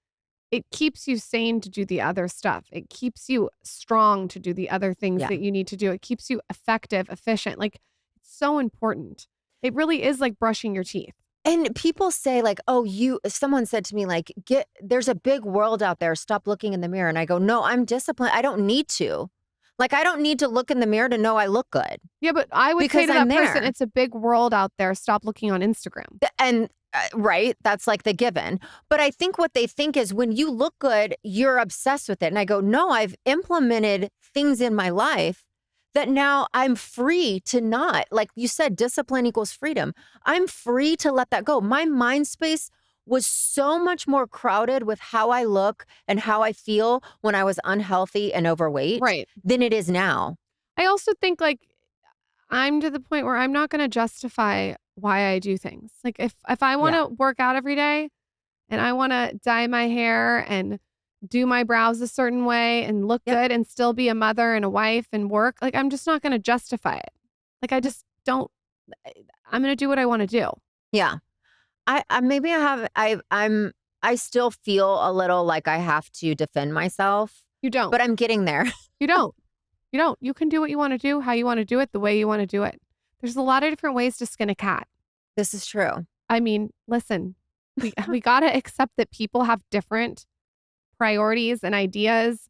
it keeps you sane to do the other stuff. It keeps you strong to do the other things that you need to do. It keeps you effective, efficient. Like it's so important. It really is like brushing your teeth. And people say like, oh, someone said to me like, there's a big world out there. Stop looking in the mirror. And I go, no, I'm disciplined. I don't need to. Like, I don't need to look in the mirror to know I look good. Yeah, but I would say to that person, it's a big world out there. Stop looking on Instagram. And right, that's like the given. But I think what they think is when you look good, you're obsessed with it. And I go, no, I've implemented things in my life that now I'm free to not. Like you said, discipline equals freedom. I'm free to let that go. My mind space was so much more crowded with how I look and how I feel when I was unhealthy and overweight Right. than it is now. I also think like I'm to the point where I'm not going to justify why I do things. Like if I want to work out every day and I want to dye my hair and do my brows a certain way and look good and still be a mother and a wife and work, like I'm just not going to justify it. Like I just don't, I'm going to do what I want to do. Yeah. I still feel a little like I have to defend myself. You don't. But I'm getting there. You don't. You don't. You can do what you want to do, how you want to do it, the way you want to do it. There's a lot of different ways to skin a cat. This is true. I mean, listen, we got to accept that people have different priorities and ideas,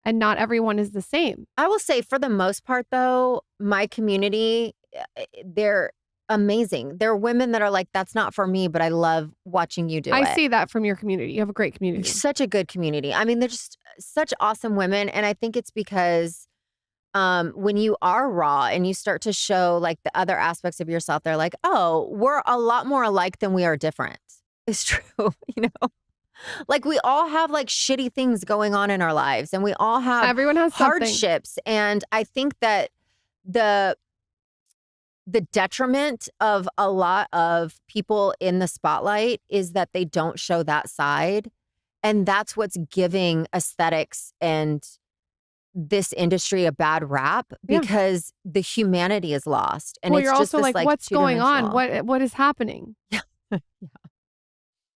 and not everyone is the same. I will say for the most part, though, my community, they're amazing. There are women that are like, that's not for me, but I love watching you do it. I see that from your community. You have a great community. Such a good community. I mean, they're just such awesome women. And I think it's because when you are raw and you start to show like the other aspects of yourself, they're like, oh, we're a lot more alike than we are different. It's true, you know? Like we all have like shitty things going on in our lives and we all have everyone has hardships. Something. And I think that the detriment of a lot of people in the spotlight is that they don't show that side. And that's what's giving aesthetics and this industry a bad rap because the humanity is lost. And it's you're just also this, like, what's going on? What is happening? Yeah.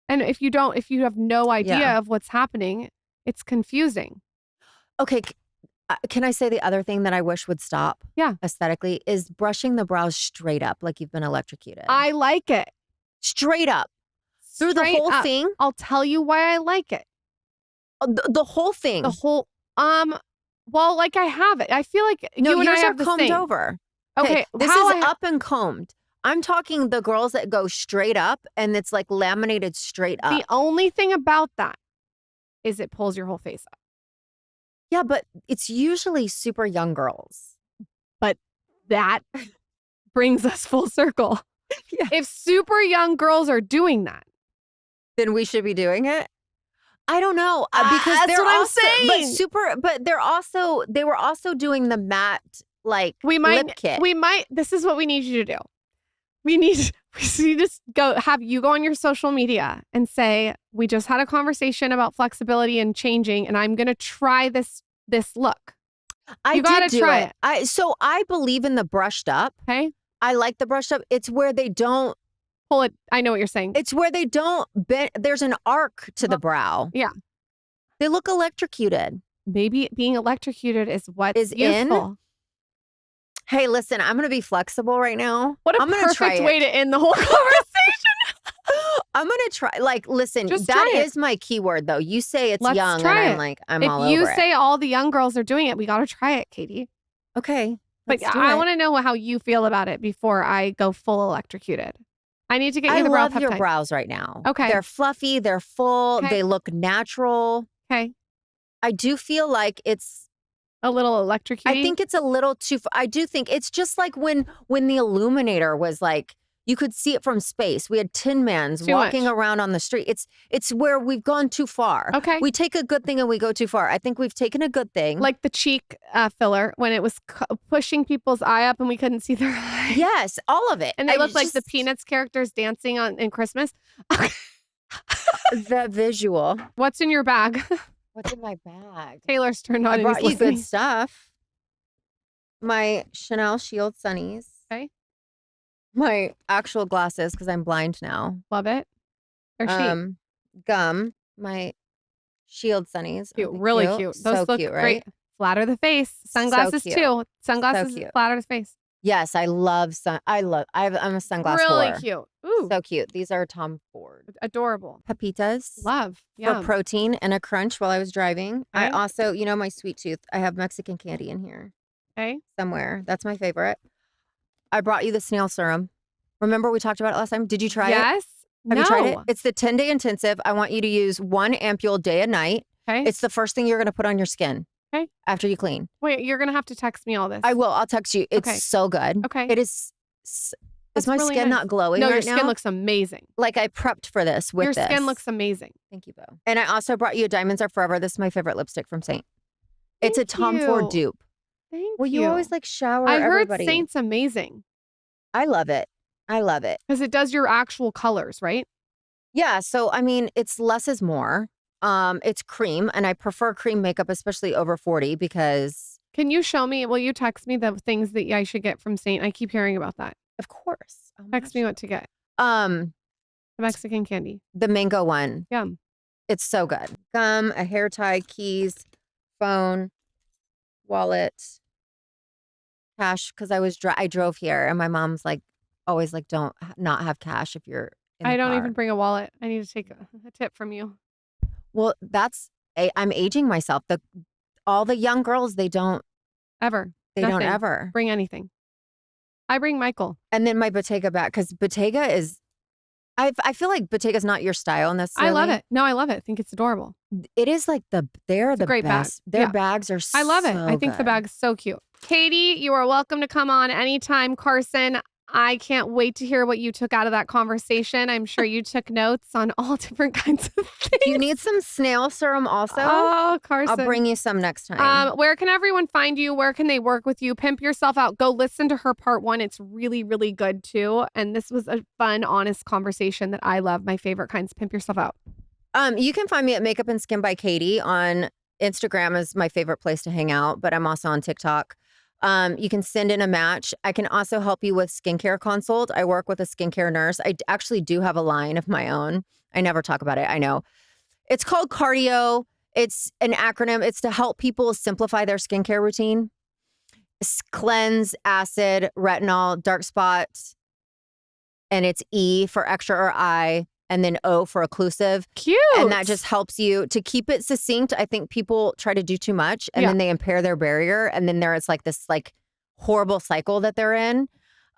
And if you have no idea of what's happening, it's confusing. Okay. Can I say the other thing that I wish would stop aesthetically is brushing the brows straight up like you've been electrocuted. I like it. Straight up. Through the whole thing. I'll tell you why I like it. The whole thing. The whole, well, like I have it. I feel like you and I have the combed same. over. Okay. This is up and combed. I'm talking the girls that go straight up and it's like laminated straight up. The only thing about that is it pulls your whole face up. Yeah, but it's usually super young girls. But that brings us full circle. Yeah. If super young girls are doing that, then we should be doing it. I don't know because that's they're what also, I'm saying. But they were also doing the matte like lip kit. This is what we need you to do. We need to have you go on your social media and say, we just had a conversation about flexibility and changing, and I'm going to try this look. You got to try it. So I believe in the brushed up. Okay. I like the brushed up. It's where they don't pull it. I know what you're saying. It's where they don't bend. There's an arc to the brow. Yeah. They look electrocuted. Maybe being electrocuted is what is useful. In. Hey, listen, I'm going to be flexible right now. What a perfect way to end the whole conversation. I'm going to try. Like, listen, that is my keyword, though. You say it's young, and I'm like, I'm all over it. If you say all the young girls are doing it, we got to try it, Katie. Okay. But I want to know how you feel about it before I go full electrocuted. I need to get you the brow peptide. I love your brows right now. Okay. They're fluffy. They're full. Okay. They look natural. Okay. I do feel like it's a little electrocuted. I think it's a little too. I do think it's just like when the Illuminator was like, you could see it from space. We had Tin Mans walking around on the street. It's where we've gone too far. Okay. We take a good thing and we go too far. I think we've taken a good thing. Like the cheek filler when it was pushing people's eye up and we couldn't see their eye. Yes, all of it. And they looked like the Peanuts characters dancing in Christmas. The visual. What's in your bag? What's in my bag? Taylor's turned on. I brought you good stuff. My Chanel Shield Sunnies. Okay. My actual glasses because I'm blind now. Love it. They're cheap. Gum. My Shield Sunnies. Cute. Really cute. Those look cute, great. Right? Flatter the face. Sunglasses too. Sunglasses flatter the face. Yes, I love I'm a sunglass really whore. Cute. Ooh. So cute. These are Tom Ford. Adorable. Pepitas. Love. Yeah. For protein and a crunch while I was driving. Okay. I also, my sweet tooth. I have Mexican candy in here. Okay. Somewhere. That's my favorite. I brought you the snail serum. Remember we talked about it last time? Did you try it? Yes. Have you tried it? It's the 10-day intensive. I want you to use 1 ampule day and night. Okay. It's the first thing you're going to put on your skin. Okay. After you clean. Wait, you're going to have to text me all this. I will. I'll text you. It's so good. Okay. It is Is my really skin nice. not glowing No, right your skin now? looks amazing. Like I prepped for this with Your this. skin looks amazing. Thank you, Bo. And I also brought you Diamonds Are Forever. This is my favorite lipstick from Saint. It's a Tom Ford dupe. Thank you. Well, you always like shower I heard everybody. Saint's amazing. I love it. I love it. Because it does your actual colors, right? Yeah. So, I mean, it's less is more. It's cream, and I prefer cream makeup, especially over 40 because... Can you show me, will you text me the things that I should get from Saint? I keep hearing about that. Of course. Text me what to get. The Mexican candy. The mango one. Yum. It's so good. Gum, a hair tie, keys, phone, wallet, cash. Because I drove here, and my mom's like, always like, don't not have cash if you're in the I don't car. even bring a wallet. I need to take a tip from you. Well, I'm aging myself. All the young girls, they don't ever. They Nothing. don't ever bring anything. I bring Michael. And then my Bottega bag, because Bottega is, I feel like Bottega's not your style necessarily. I love it. No, I love it. I think it's adorable. It is like they're the great best. bag. Their bags are so I love it. I think good. the bag's so cute. Katie, you are welcome to come on anytime. Carson, I can't wait to hear what you took out of that conversation. I'm sure you took notes on all different kinds of things. Do you need some snail serum also? Oh, Carson. I'll bring you some next time. Where can everyone find you? Where can they work with you? Pimp yourself out. Go listen to her part 1. It's really, really good too. And this was a fun, honest conversation that I love. My favorite kinds. Pimp yourself out. You can find me at Makeup and Skin by Katie on Instagram is my favorite place to hang out, but I'm also on TikTok. You can send in a match. I can also help you with skincare consult. I work with a skincare nurse. I actually do have a line of my own. I never talk about it. I know. It's called Cardio. It's an acronym. It's to help people simplify their skincare routine. Cleanse, acid, retinol, dark spots. And it's E for extra or I. And then O for occlusive. Cute. And that just helps you to keep it succinct. I think people try to do too much and then they impair their barrier. And then it's like this like horrible cycle that they're in.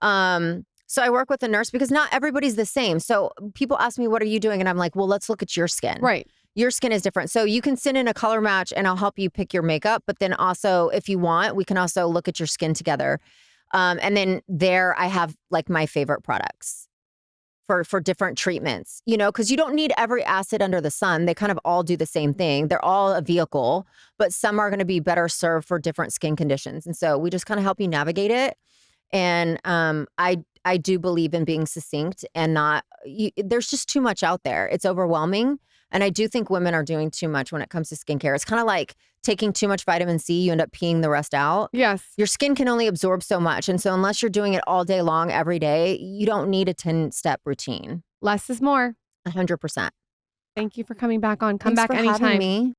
So I work with a nurse because not everybody's the same. So people ask me, what are you doing? And I'm like, well, let's look at your skin. Right. Your skin is different. So you can send in a color match and I'll help you pick your makeup. But then also, if you want, we can also look at your skin together. And then there I have like my favorite products for different treatments, because you don't need every acid under the sun. They kind of all do the same thing. They're all a vehicle, but some are going to be better served for different skin conditions. And so we just kind of help you navigate it. And I do believe in being succinct and there's just too much out there. It's overwhelming. And I do think women are doing too much when it comes to skincare. It's kind of like taking too much vitamin C, you end up peeing the rest out. Yes. Your skin can only absorb so much. And so unless you're doing it all day long, every day, you don't need a 10-step routine. Less is more. 100%. Thank you for coming back on. Come Thanks back for anytime. having me.